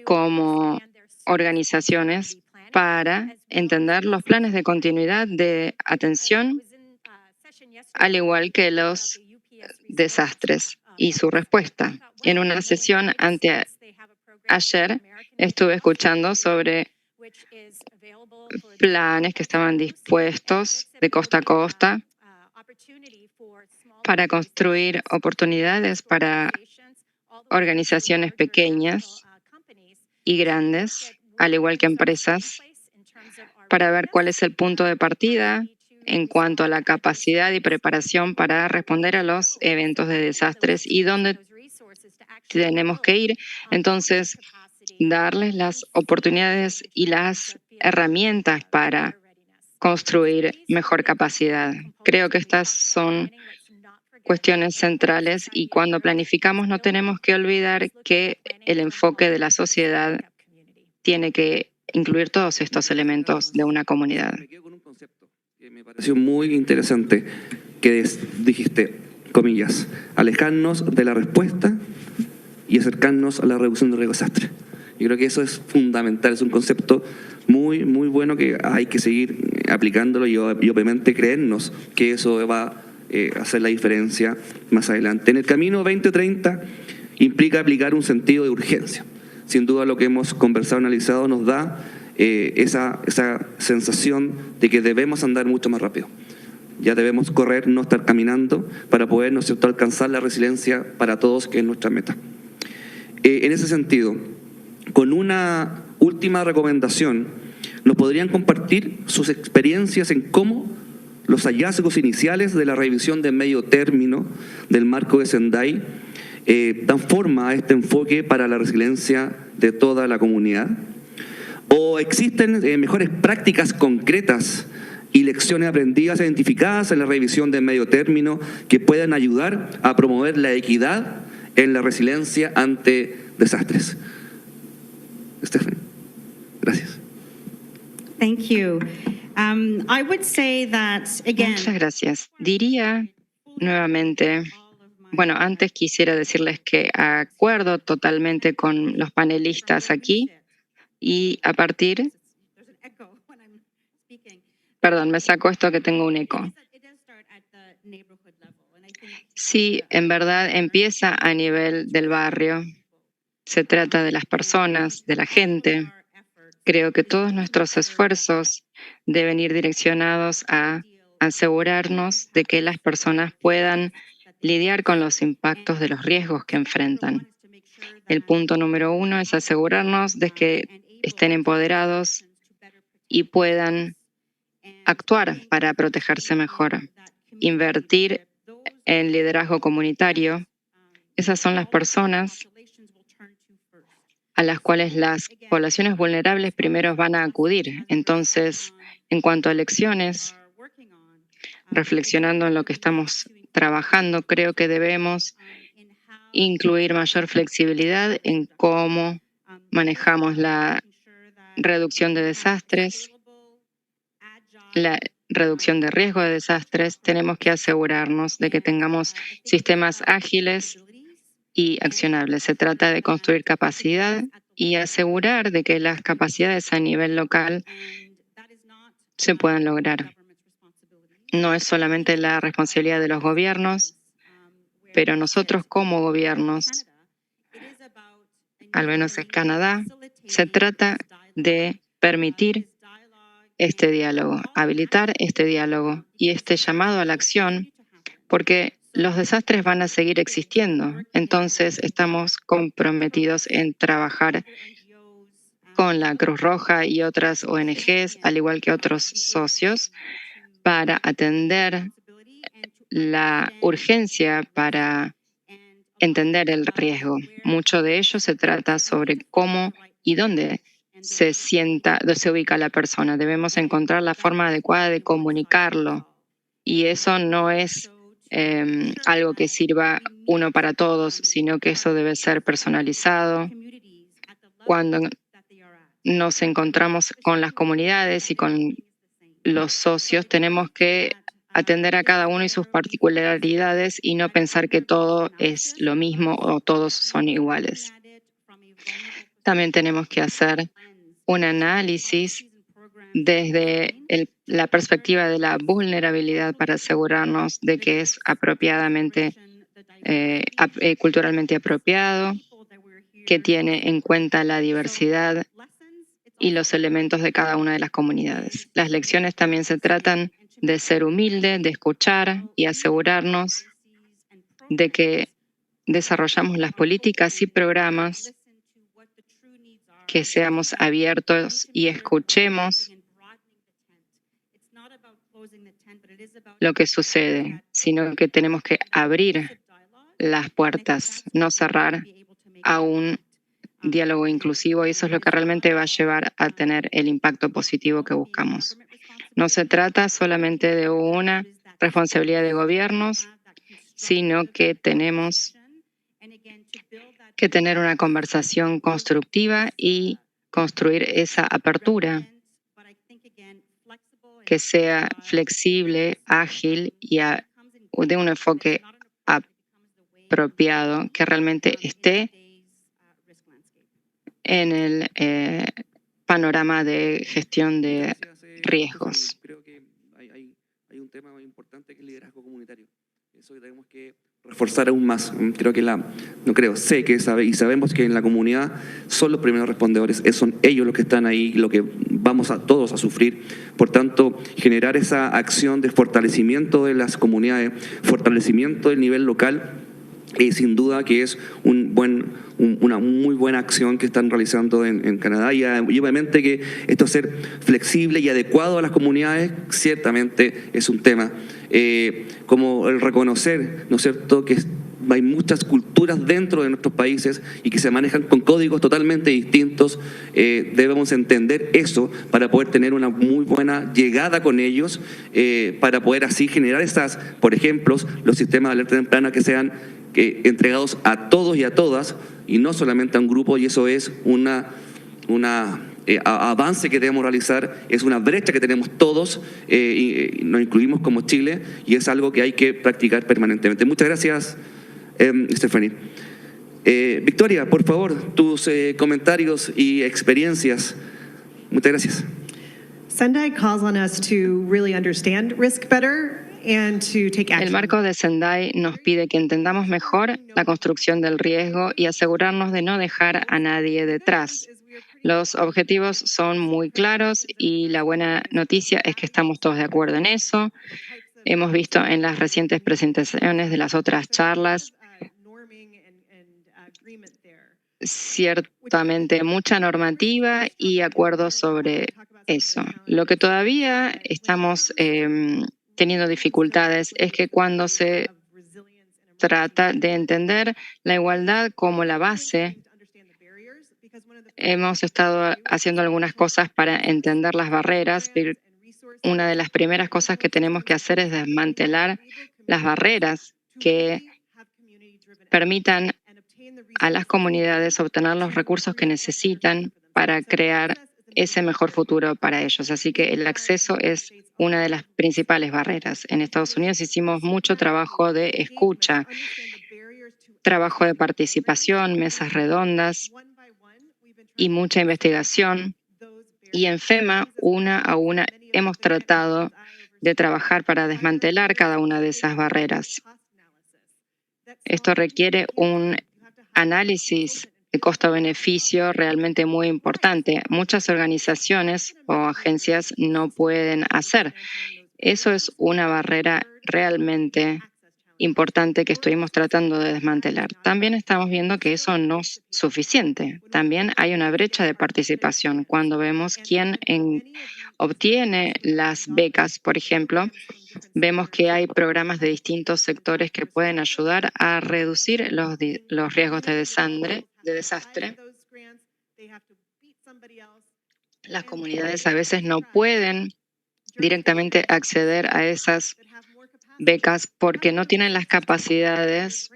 como organizaciones para entender los planes de continuidad de atención, al igual que los desastres y su respuesta. En una sesión ayer estuve escuchando sobre planes que estaban dispuestos de costa a costa para construir oportunidades para organizaciones pequeñas y grandes, al igual que empresas, para ver cuál es el punto de partida en cuanto a la capacidad y preparación para responder a los eventos de desastres y dónde tenemos que ir. Entonces, darles las oportunidades y las herramientas para construir mejor capacidad. Creo que estas son cuestiones centrales y cuando planificamos no tenemos que olvidar que el enfoque de la sociedad tiene que incluir todos estos elementos de una comunidad. Me quedo con un concepto que me pareció muy interesante, que dijiste, comillas, alejarnos de la respuesta y acercarnos a la reducción de riesgo de desastre. Yo creo que eso es fundamental, es un concepto muy, muy bueno que hay que seguir aplicándolo y obviamente creernos que eso va hacer la diferencia más adelante. En el camino 2030 implica aplicar un sentido de urgencia. Sin duda lo que hemos conversado, analizado, nos da esa sensación de que debemos andar mucho más rápido. Ya debemos correr, no estar caminando, para poder, ¿no es cierto?, alcanzar la resiliencia para todos, que es nuestra meta. En ese sentido, con una última recomendación, ¿nos podrían compartir sus experiencias en cómo los hallazgos iniciales de la revisión de medio término del marco de Sendai dan forma a este enfoque para la resiliencia de toda la comunidad? ¿O existen mejores prácticas concretas y lecciones aprendidas identificadas en la revisión de medio término que puedan ayudar a promover la equidad en la resiliencia ante desastres? Stephanie, gracias. Thank you. I would say that, again, Muchas gracias. Diría nuevamente, bueno, antes quisiera decirles que acuerdo totalmente con los panelistas aquí y a partir, perdón, me saco esto que tengo un eco. Sí, en verdad empieza a nivel del barrio. Se trata de las personas, de la gente. Creo que todos nuestros esfuerzos deben ir direccionados a asegurarnos de que las personas puedan lidiar con los impactos de los riesgos que enfrentan. El punto número 1 es asegurarnos de que estén empoderados y puedan actuar para protegerse mejor. Invertir en liderazgo comunitario. Esas son las personas a las cuales las poblaciones vulnerables primero van a acudir. Entonces, en cuanto a elecciones, reflexionando en lo que estamos trabajando, creo que debemos incluir mayor flexibilidad en cómo manejamos la reducción de desastres, la reducción de riesgo de desastres. Tenemos que asegurarnos de que tengamos sistemas ágiles y accionables. Se trata de construir capacidad y asegurar de que las capacidades a nivel local se puedan lograr. No es solamente la responsabilidad de los gobiernos, pero nosotros como gobiernos, al menos en Canadá, se trata de permitir este diálogo, habilitar este diálogo y este llamado a la acción, porque los desastres van a seguir existiendo. Entonces, estamos comprometidos en trabajar con la Cruz Roja y otras ONGs, al igual que otros socios, para atender la urgencia, para entender el riesgo. Mucho de ello se trata sobre cómo y dónde se ubica la persona. Debemos encontrar la forma adecuada de comunicarlo. Y eso no es algo que sirva uno para todos, sino que eso debe ser personalizado. Cuando nos encontramos con las comunidades y con los socios, tenemos que atender a cada uno y sus particularidades y no pensar que todo es lo mismo o todos son iguales. También tenemos que hacer un análisis desde la perspectiva de la vulnerabilidad para asegurarnos de que es apropiadamente, culturalmente apropiado, que tiene en cuenta la diversidad y los elementos de cada una de las comunidades. Las lecciones también se tratan de ser humilde, de escuchar y asegurarnos de que desarrollamos las políticas y programas, que seamos abiertos y escuchemos lo que sucede, sino que tenemos que abrir las puertas, no cerrar a un diálogo inclusivo, y eso es lo que realmente va a llevar a tener el impacto positivo que buscamos. No se trata solamente de una responsabilidad de gobiernos, sino que tenemos que tener una conversación constructiva y construir esa apertura que sea flexible, ágil y de un enfoque apropiado, que realmente esté en el panorama de gestión de riesgos. Creo que hay un tema muy importante que es el liderazgo comunitario. Eso tenemos que reforzar aún más. Creo que sé que y sabemos que en la comunidad son los primeros respondedores, son ellos los que están ahí, lo que vamos a todos a sufrir. Por tanto, generar esa acción de fortalecimiento de las comunidades, fortalecimiento del nivel local, sin duda que es una muy buena acción que están realizando en Canadá y obviamente que esto ser flexible y adecuado a las comunidades ciertamente es un tema. Como el reconocer, ¿no es cierto?, que hay muchas culturas dentro de nuestros países y que se manejan con códigos totalmente distintos. Debemos entender eso para poder tener una muy buena llegada con ellos, para poder así generar por ejemplo, los sistemas de alerta temprana que sean entregados a todos y a todas y no solamente a un grupo, y eso es avance que debemos realizar, es una brecha que tenemos todos, y nos incluimos como Chile, y es algo que hay que practicar permanentemente. Muchas gracias, Stephanie. Victoria, por favor, tus comentarios y experiencias. Muchas gracias. Sendai calls on us to really understand risk better and to take action. El marco de Sendai nos pide que entendamos mejor la construcción del riesgo y asegurarnos de no dejar a nadie detrás. Los objetivos son muy claros y la buena noticia es que estamos todos de acuerdo en eso. Hemos visto en las recientes presentaciones de las otras charlas ciertamente mucha normativa y acuerdos sobre eso. Lo que todavía estamos teniendo dificultades es que cuando se trata de entender la igualdad como la base, hemos estado haciendo algunas cosas para entender las barreras, pero una de las primeras cosas que tenemos que hacer es desmantelar las barreras que permitan a las comunidades obtener los recursos que necesitan para crear ese mejor futuro para ellos. Así que el acceso es una de las principales barreras. En Estados Unidos hicimos mucho trabajo de escucha, trabajo de participación, mesas redondas y mucha investigación. Y en FEMA, una a una, hemos tratado de trabajar para desmantelar cada una de esas barreras. Esto requiere un análisis de costo-beneficio realmente muy importante. Muchas organizaciones o agencias no pueden hacer. Eso es una barrera realmente importante que estuvimos tratando de desmantelar. También estamos viendo que eso no es suficiente. También hay una brecha de participación. Cuando vemos quién obtiene las becas, por ejemplo, vemos que hay programas de distintos sectores que pueden ayudar a reducir los riesgos de desastre. Las comunidades a veces no pueden directamente acceder a esas becas porque no tienen las capacidades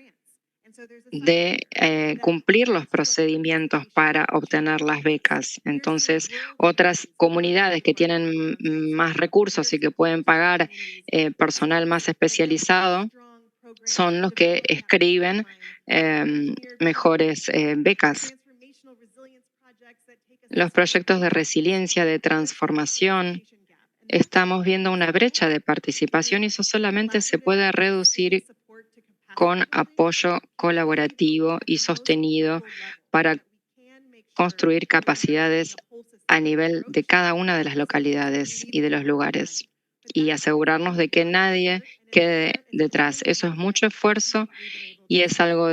de cumplir los procedimientos para obtener las becas. Entonces, otras comunidades que tienen más recursos y que pueden pagar personal más especializado son los que escriben mejores becas. Los proyectos de resiliencia, de transformación, estamos viendo una brecha de participación y eso solamente se puede reducir con apoyo colaborativo y sostenido para construir capacidades a nivel de cada una de las localidades y de los lugares y asegurarnos de que nadie quede detrás. Eso es mucho esfuerzo y es algo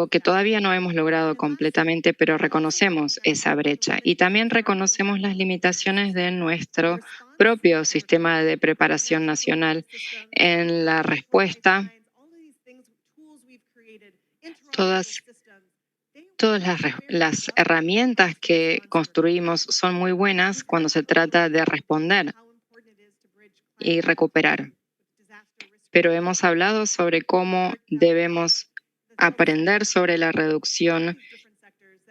que todavía no hemos logrado completamente, pero reconocemos esa brecha y también reconocemos las limitaciones de nuestro propio sistema de preparación nacional en la respuesta. Todas las herramientas que construimos son muy buenas cuando se trata de responder y recuperar. Pero hemos hablado sobre cómo debemos aprender sobre la reducción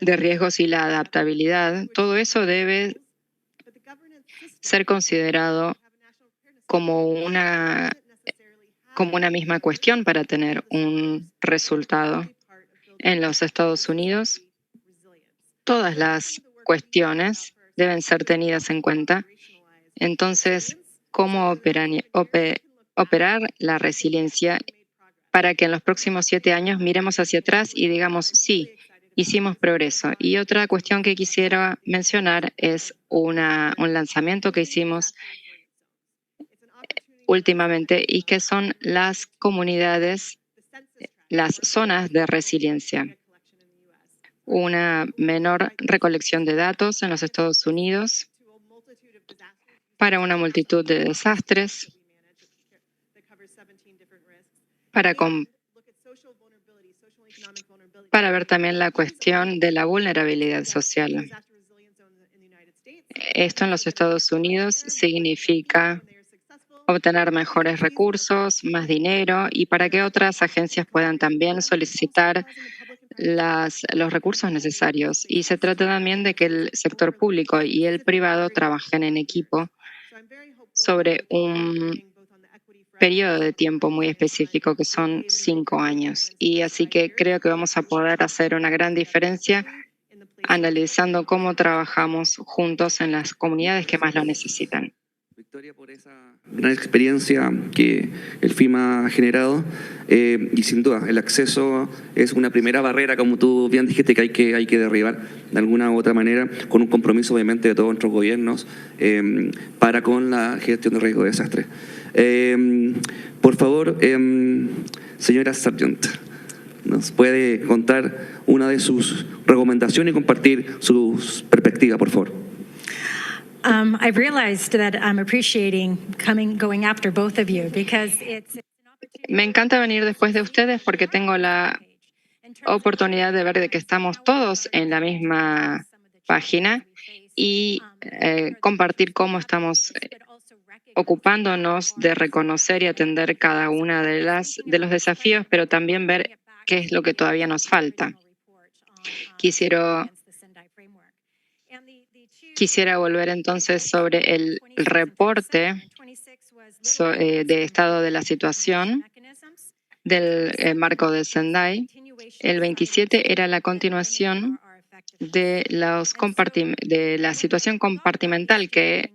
de riesgos y la adaptabilidad. Todo eso debe ser considerado como una misma cuestión para tener un resultado. En los Estados Unidos, todas las cuestiones deben ser tenidas en cuenta. Entonces, ¿cómo operar la resiliencia para que en los próximos 7 años miremos hacia atrás y digamos, sí, hicimos progreso. Y otra cuestión que quisiera mencionar es un lanzamiento que hicimos últimamente y que son las comunidades, las zonas de resiliencia. Una menor recolección de datos en los Estados Unidos para una multitud de desastres, para ver también la cuestión de la vulnerabilidad social. Esto en los Estados Unidos significa obtener mejores recursos, más dinero y para que otras agencias puedan también solicitar los recursos necesarios. Y se trata también de que el sector público y el privado trabajen en equipo sobre un periodo de tiempo muy específico que son 5 años. Y así que creo que vamos a poder hacer una gran diferencia analizando cómo trabajamos juntos en las comunidades que más lo necesitan. Victoria, por esa gran experiencia que el FEMA ha generado y sin duda el acceso es una primera barrera, como tú bien dijiste, que hay que derribar de alguna u otra manera, con un compromiso obviamente de todos nuestros gobiernos para con la gestión de riesgo de desastre. Por favor, señora Sargent, ¿nos puede contar una de sus recomendaciones y compartir sus perspectivas, por favor? I've realized that I'm appreciating going after both of you because it's Me encanta venir después de ustedes porque tengo la oportunidad de ver de que estamos todos en la misma página y compartir cómo estamos ocupándonos de reconocer y atender cada una de los desafíos, pero también ver qué es lo que todavía nos falta. Quisiera volver entonces sobre el reporte de estado de la situación del marco de Sendai. El 27 era la continuación de la situación compartimental que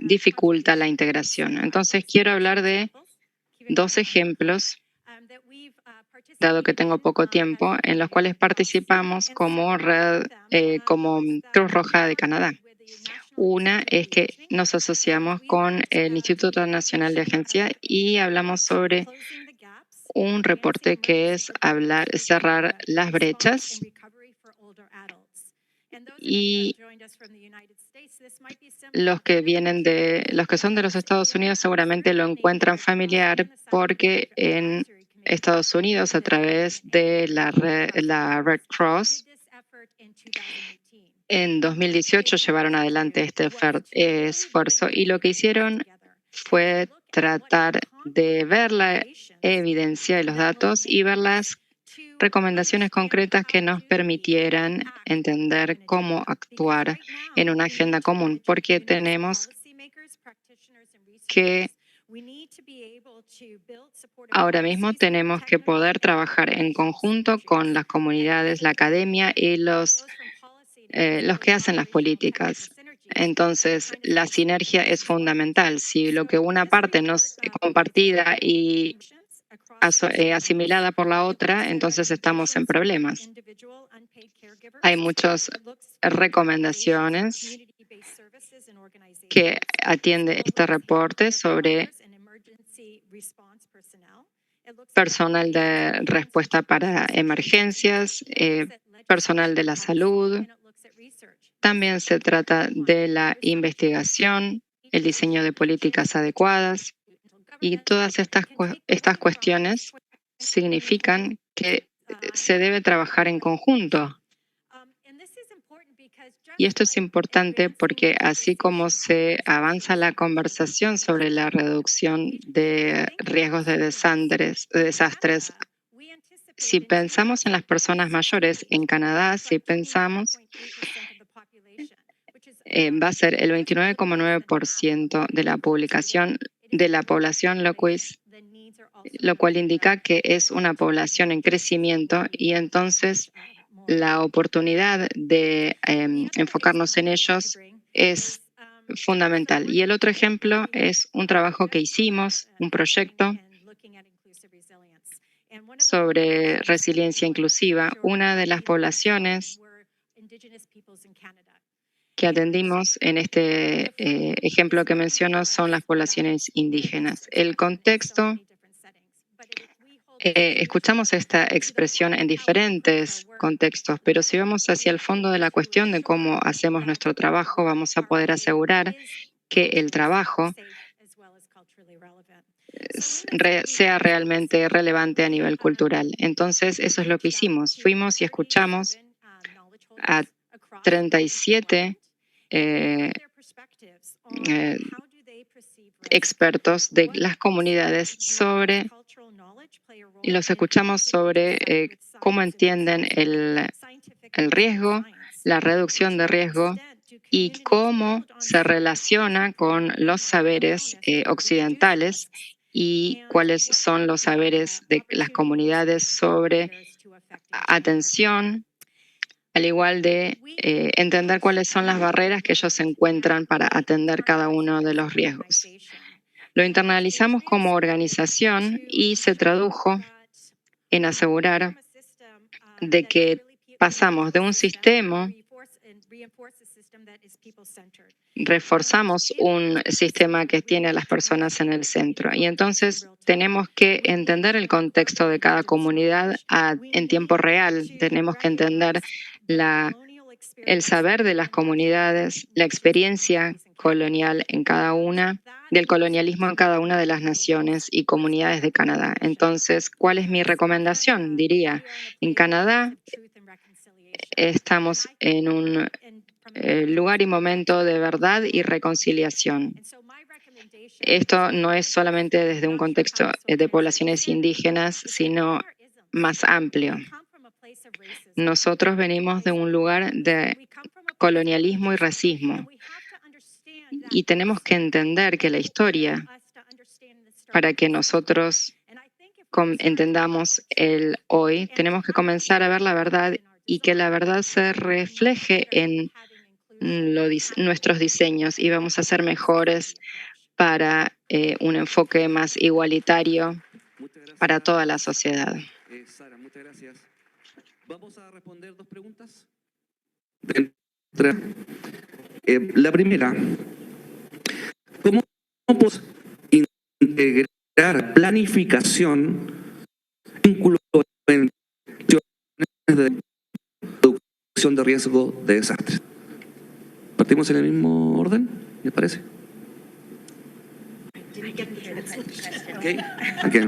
dificulta la integración. Entonces quiero hablar de 2 ejemplos, dado que tengo poco tiempo, en los cuales participamos como como Cruz Roja de Canadá. Una es que nos asociamos con el Instituto Nacional de Agencia y hablamos sobre un reporte que es cerrar las brechas. Y los que son de los Estados Unidos seguramente lo encuentran familiar porque en Estados Unidos, a través de la Red Cross, en 2018 llevaron adelante este esfuerzo y lo que hicieron fue tratar de ver la evidencia y los datos y ver las recomendaciones concretas que nos permitieran entender cómo actuar en una agenda común, porque tenemos que ahora mismo tenemos que poder trabajar en conjunto con las comunidades, la academia y los que hacen las políticas. Entonces, la sinergia es fundamental. Si lo que una parte no es compartida y asimilada por la otra, entonces estamos en problemas. Hay muchas recomendaciones que atiende este reporte sobre personal de respuesta para emergencias, personal de la salud. También se trata de la investigación, el diseño de políticas adecuadas y todas estas cuestiones significan que se debe trabajar en conjunto. Y esto es importante porque así como se avanza la conversación sobre la reducción de riesgos de desastres, si pensamos en las personas mayores en Canadá, si pensamos, va a ser el 29,9% de la población, lo cual indica que es una población en crecimiento y entonces la oportunidad de enfocarnos en ellos es fundamental. Y el otro ejemplo es un trabajo que hicimos, un proyecto sobre resiliencia inclusiva. Una de las poblaciones que atendimos en este ejemplo que menciono son las poblaciones indígenas. El contexto, escuchamos esta expresión en diferentes contextos, pero si vamos hacia el fondo de la cuestión de cómo hacemos nuestro trabajo, vamos a poder asegurar que el trabajo sea realmente relevante a nivel cultural. Entonces, eso es lo que hicimos. Fuimos y escuchamos a 37 expertos de las comunidades y los escuchamos sobre cómo entienden el riesgo, la reducción de riesgo y cómo se relaciona con los saberes occidentales y cuáles son los saberes de las comunidades sobre atención, al igual de entender cuáles son las barreras que ellos encuentran para atender cada uno de los riesgos. Lo internalizamos como organización y se tradujo en asegurar de que pasamos de un sistema, reforzamos un sistema que tiene a las personas en el centro. Y entonces tenemos que entender el contexto de cada comunidad en tiempo real. Tenemos que entender el saber de las comunidades, la experiencia colonial en cada una, del colonialismo en cada una de las naciones y comunidades de Canadá. Entonces, ¿cuál es mi recomendación? Diría, en Canadá estamos en un lugar y momento de verdad y reconciliación. Esto no es solamente desde un contexto de poblaciones indígenas, sino más amplio. Nosotros venimos de un lugar de colonialismo y racismo y tenemos que entender que la historia, para que nosotros entendamos el hoy, tenemos que comenzar a ver la verdad y que la verdad se refleje en nuestros diseños y vamos a ser mejores para un enfoque más igualitario para toda la sociedad. Sara, muchas gracias. Vamos a responder dos preguntas. La primera, ¿cómo podemos integrar planificación, vínculo en de reducción de riesgo de desastres? ¿Partimos en el mismo orden? ¿Les parece? Okay. Okay.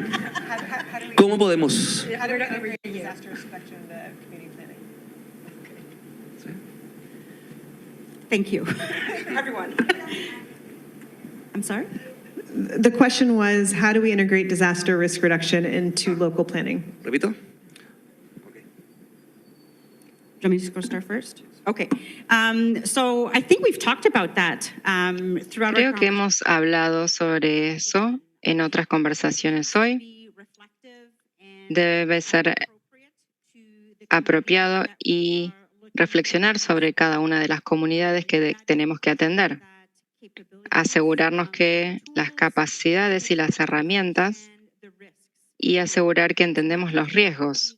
¿Cómo podemos? Thank you. Everyone. I'm sorry? The question was, how do we integrate disaster risk reduction into local planning? ¿Repito? Do you want me to go start first? Okay. So I think we've talked about that throughout Creo our que hemos hablado sobre eso en otras conversaciones hoy. Debe ser apropiado y reflexionar sobre cada una de las comunidades que tenemos que atender. Asegurarnos que las capacidades y las herramientas y asegurar que entendemos los riesgos.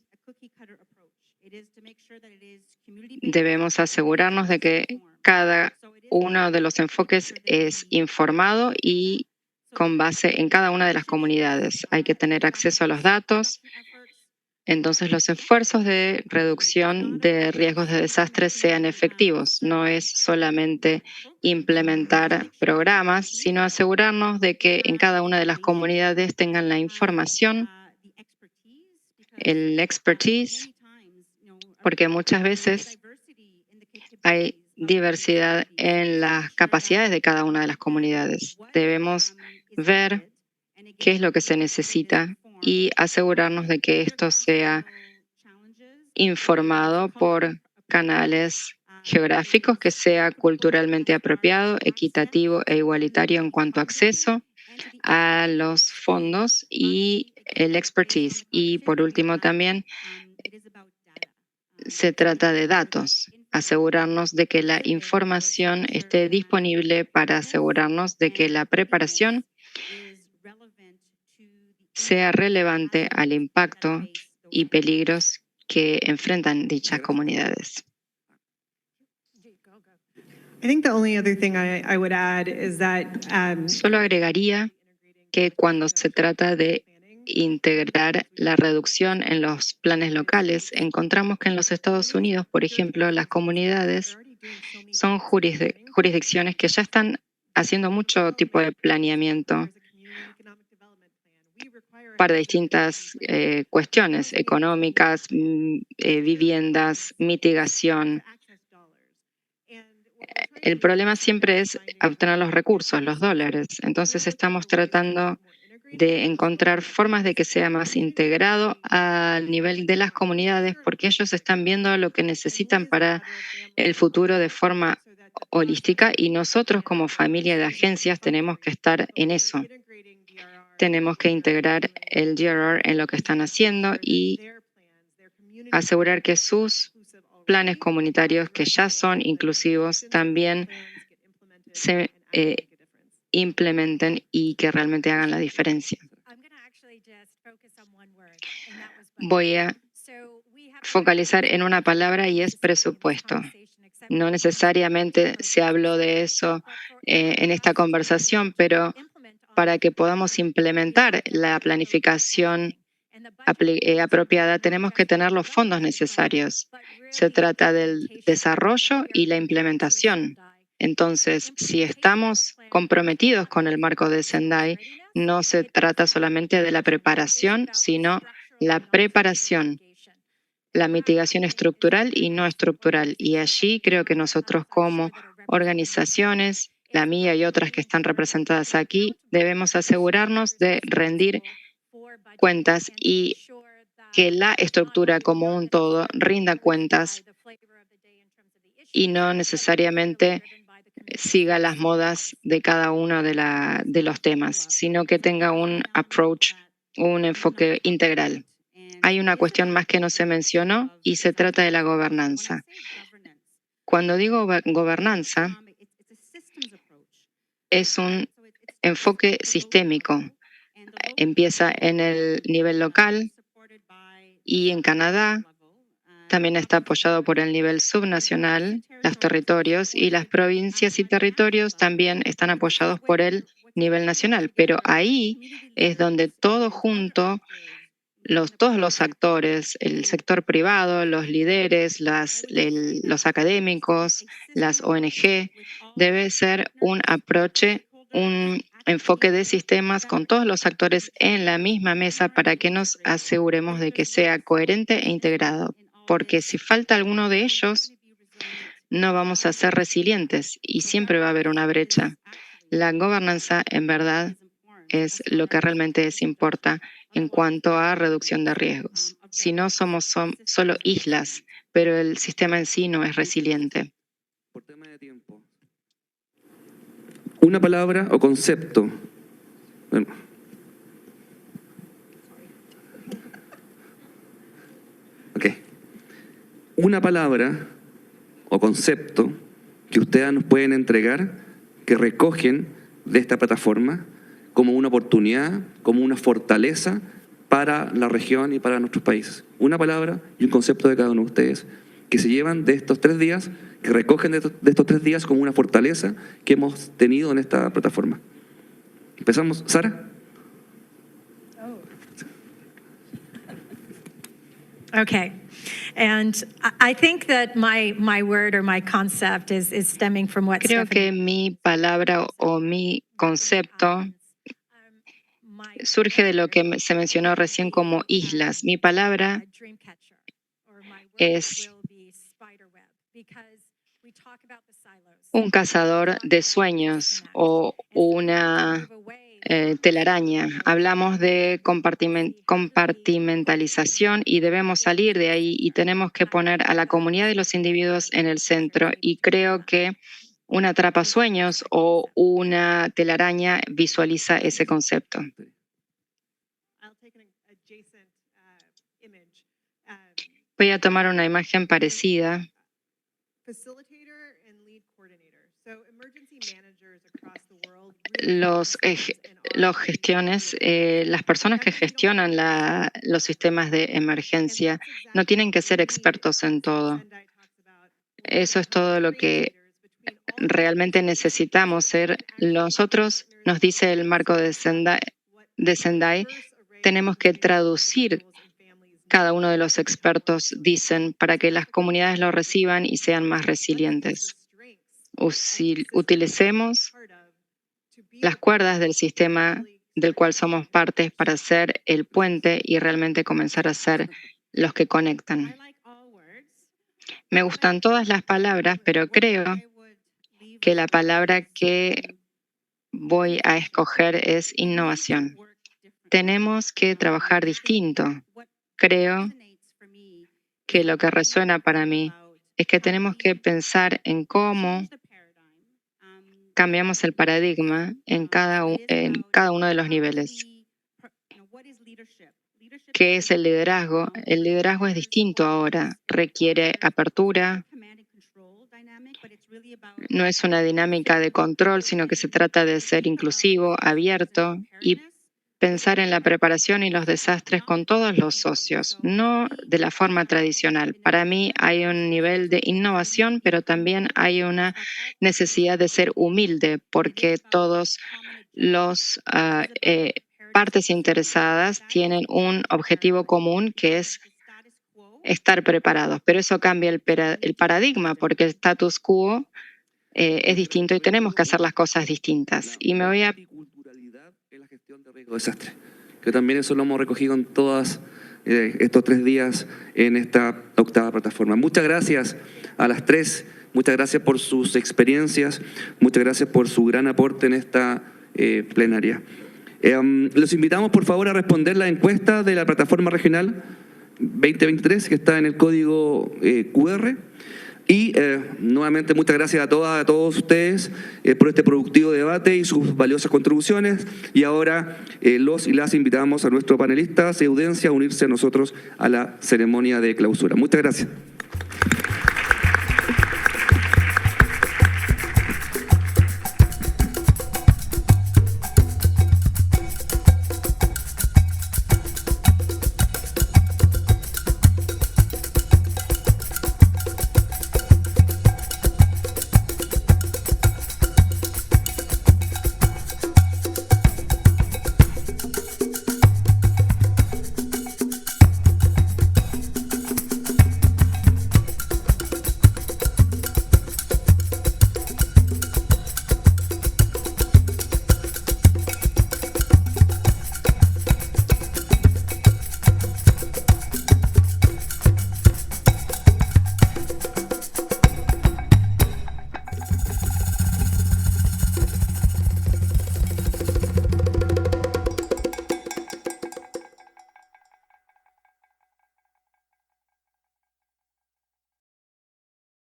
Debemos asegurarnos de que cada uno de los enfoques es informado y con base en cada una de las comunidades. Hay que tener acceso a los datos. Entonces, los esfuerzos de reducción de riesgos de desastres sean efectivos. No es solamente implementar programas, sino asegurarnos de que en cada una de las comunidades tengan la información, el expertise, porque muchas veces hay diversidad en las capacidades de cada una de las comunidades. Debemos ver qué es lo que se necesita y asegurarnos de que esto sea informado por canales geográficos, que sea culturalmente apropiado, equitativo e igualitario en cuanto a acceso a los fondos y el expertise. Y por último también se trata de datos. asegurarnos de que la información esté disponible para asegurarnos de que la preparación sea relevante al impacto y peligros que enfrentan dichas comunidades. I think the only other thing I would add is that Solo agregaría que cuando se trata de integrar la reducción en los planes locales, encontramos que en los Estados Unidos, por ejemplo, las comunidades son jurisdicciones que ya están haciendo mucho tipo de planeamiento para distintas cuestiones económicas, viviendas, mitigación. El problema siempre es obtener los recursos, los dólares. Entonces estamos tratando de encontrar formas de que sea más integrado al nivel de las comunidades, porque ellos están viendo lo que necesitan para el futuro de forma holística y nosotros como familia de agencias tenemos que estar en eso. Tenemos que integrar el DRR en lo que están haciendo y asegurar que sus planes comunitarios, que ya son inclusivos, también se implementen y que realmente hagan la diferencia. Voy a focalizar en una palabra y es presupuesto. No necesariamente se habló de eso en esta conversación, pero para que podamos implementar la planificación apropiada, tenemos que tener los fondos necesarios. Se trata del desarrollo y la implementación. Entonces, si estamos comprometidos con el marco de Sendai, no se trata solamente de la preparación, sino la preparación, la mitigación estructural y no estructural. Y allí creo que nosotros como organizaciones, la mía y otras que están representadas aquí, debemos asegurarnos de rendir cuentas y que la estructura como un todo rinda cuentas y no necesariamente siga las modas de cada uno de los temas, sino que tenga un approach, un enfoque integral. Hay una cuestión más que no se mencionó y se trata de la gobernanza. Cuando digo gobernanza, es un enfoque sistémico. Empieza en el nivel local y en Canadá también está apoyado por el nivel subnacional, los territorios, y las provincias y territorios también están apoyados por el nivel nacional. Pero ahí es donde todo junto, todos los actores, el sector privado, los líderes, los académicos, las ONG, debe ser un approach, un enfoque de sistemas con todos los actores en la misma mesa para que nos aseguremos de que sea coherente e integrado. Porque si falta alguno de ellos, no vamos a ser resilientes y siempre va a haber una brecha. La gobernanza, en verdad, es lo que realmente importa en cuanto a reducción de riesgos. Si no, somos solo islas, pero el sistema en sí no es resiliente. Por tema de tiempo. Una palabra o concepto. Bueno. Ok. Una palabra o concepto que ustedes nos pueden entregar que recogen de esta plataforma como una oportunidad, como una fortaleza para la región y para nuestros países. Una palabra y un concepto de cada uno de ustedes que se llevan de estos 3 días, que recogen de estos 3 días como una fortaleza que hemos tenido en esta plataforma. ¿Empezamos? ¿Sara? Okay. And I think that my word or my concept is stemming from what Creo Stephanie que mi palabra o mi concepto surge de lo que se mencionó recién como islas. Mi palabra es un cazador de sueños o una telaraña. Hablamos de compartimentalización y debemos salir de ahí y tenemos que poner a la comunidad de los individuos en el centro. Y creo que una atrapasueños o una telaraña visualiza ese concepto. Voy a tomar una imagen parecida facilitator and lead coordinator. So emergency managers across the world really Los gestiones, las personas que gestionan los sistemas de emergencia no tienen que ser expertos en todo. Eso es todo lo que realmente necesitamos ser. Nosotros, nos dice el marco de Sendai, tenemos que traducir cada uno de los expertos dicen para que las comunidades lo reciban y sean más resilientes. Utilicemos las cuerdas del sistema del cual somos partes para ser el puente y realmente comenzar a ser los que conectan. Me gustan todas las palabras, pero creo que la palabra que voy a escoger es innovación. Tenemos que trabajar distinto. Creo que lo que resuena para mí es que tenemos que pensar en cómo cambiamos el paradigma en cada uno de los niveles. ¿Qué es el liderazgo? El liderazgo es distinto ahora, requiere apertura, no es una dinámica de control, sino que se trata de ser inclusivo, abierto y pensar en la preparación y los desastres con todos los socios, no de la forma tradicional. Para mí hay un nivel de innovación, pero también hay una necesidad de ser humilde, porque todos los partes interesadas tienen un objetivo común que es estar preparados. Pero eso cambia el paradigma, porque el status quo es distinto y tenemos que hacer las cosas distintas. Y me voy a en la gestión de riesgo de desastre, que también eso lo hemos recogido en todos estos 3 días en esta octava plataforma. Muchas gracias a las 3, muchas gracias por sus experiencias, muchas gracias por su gran aporte en esta plenaria. Los invitamos por favor a responder la encuesta de la plataforma regional 2023 que está en el código QR. Y nuevamente muchas gracias a todas, a todos ustedes por este productivo debate y sus valiosas contribuciones. Y ahora los y las invitamos a nuestro panelista, Eudencia, a unirse a nosotros a la ceremonia de clausura. Muchas gracias.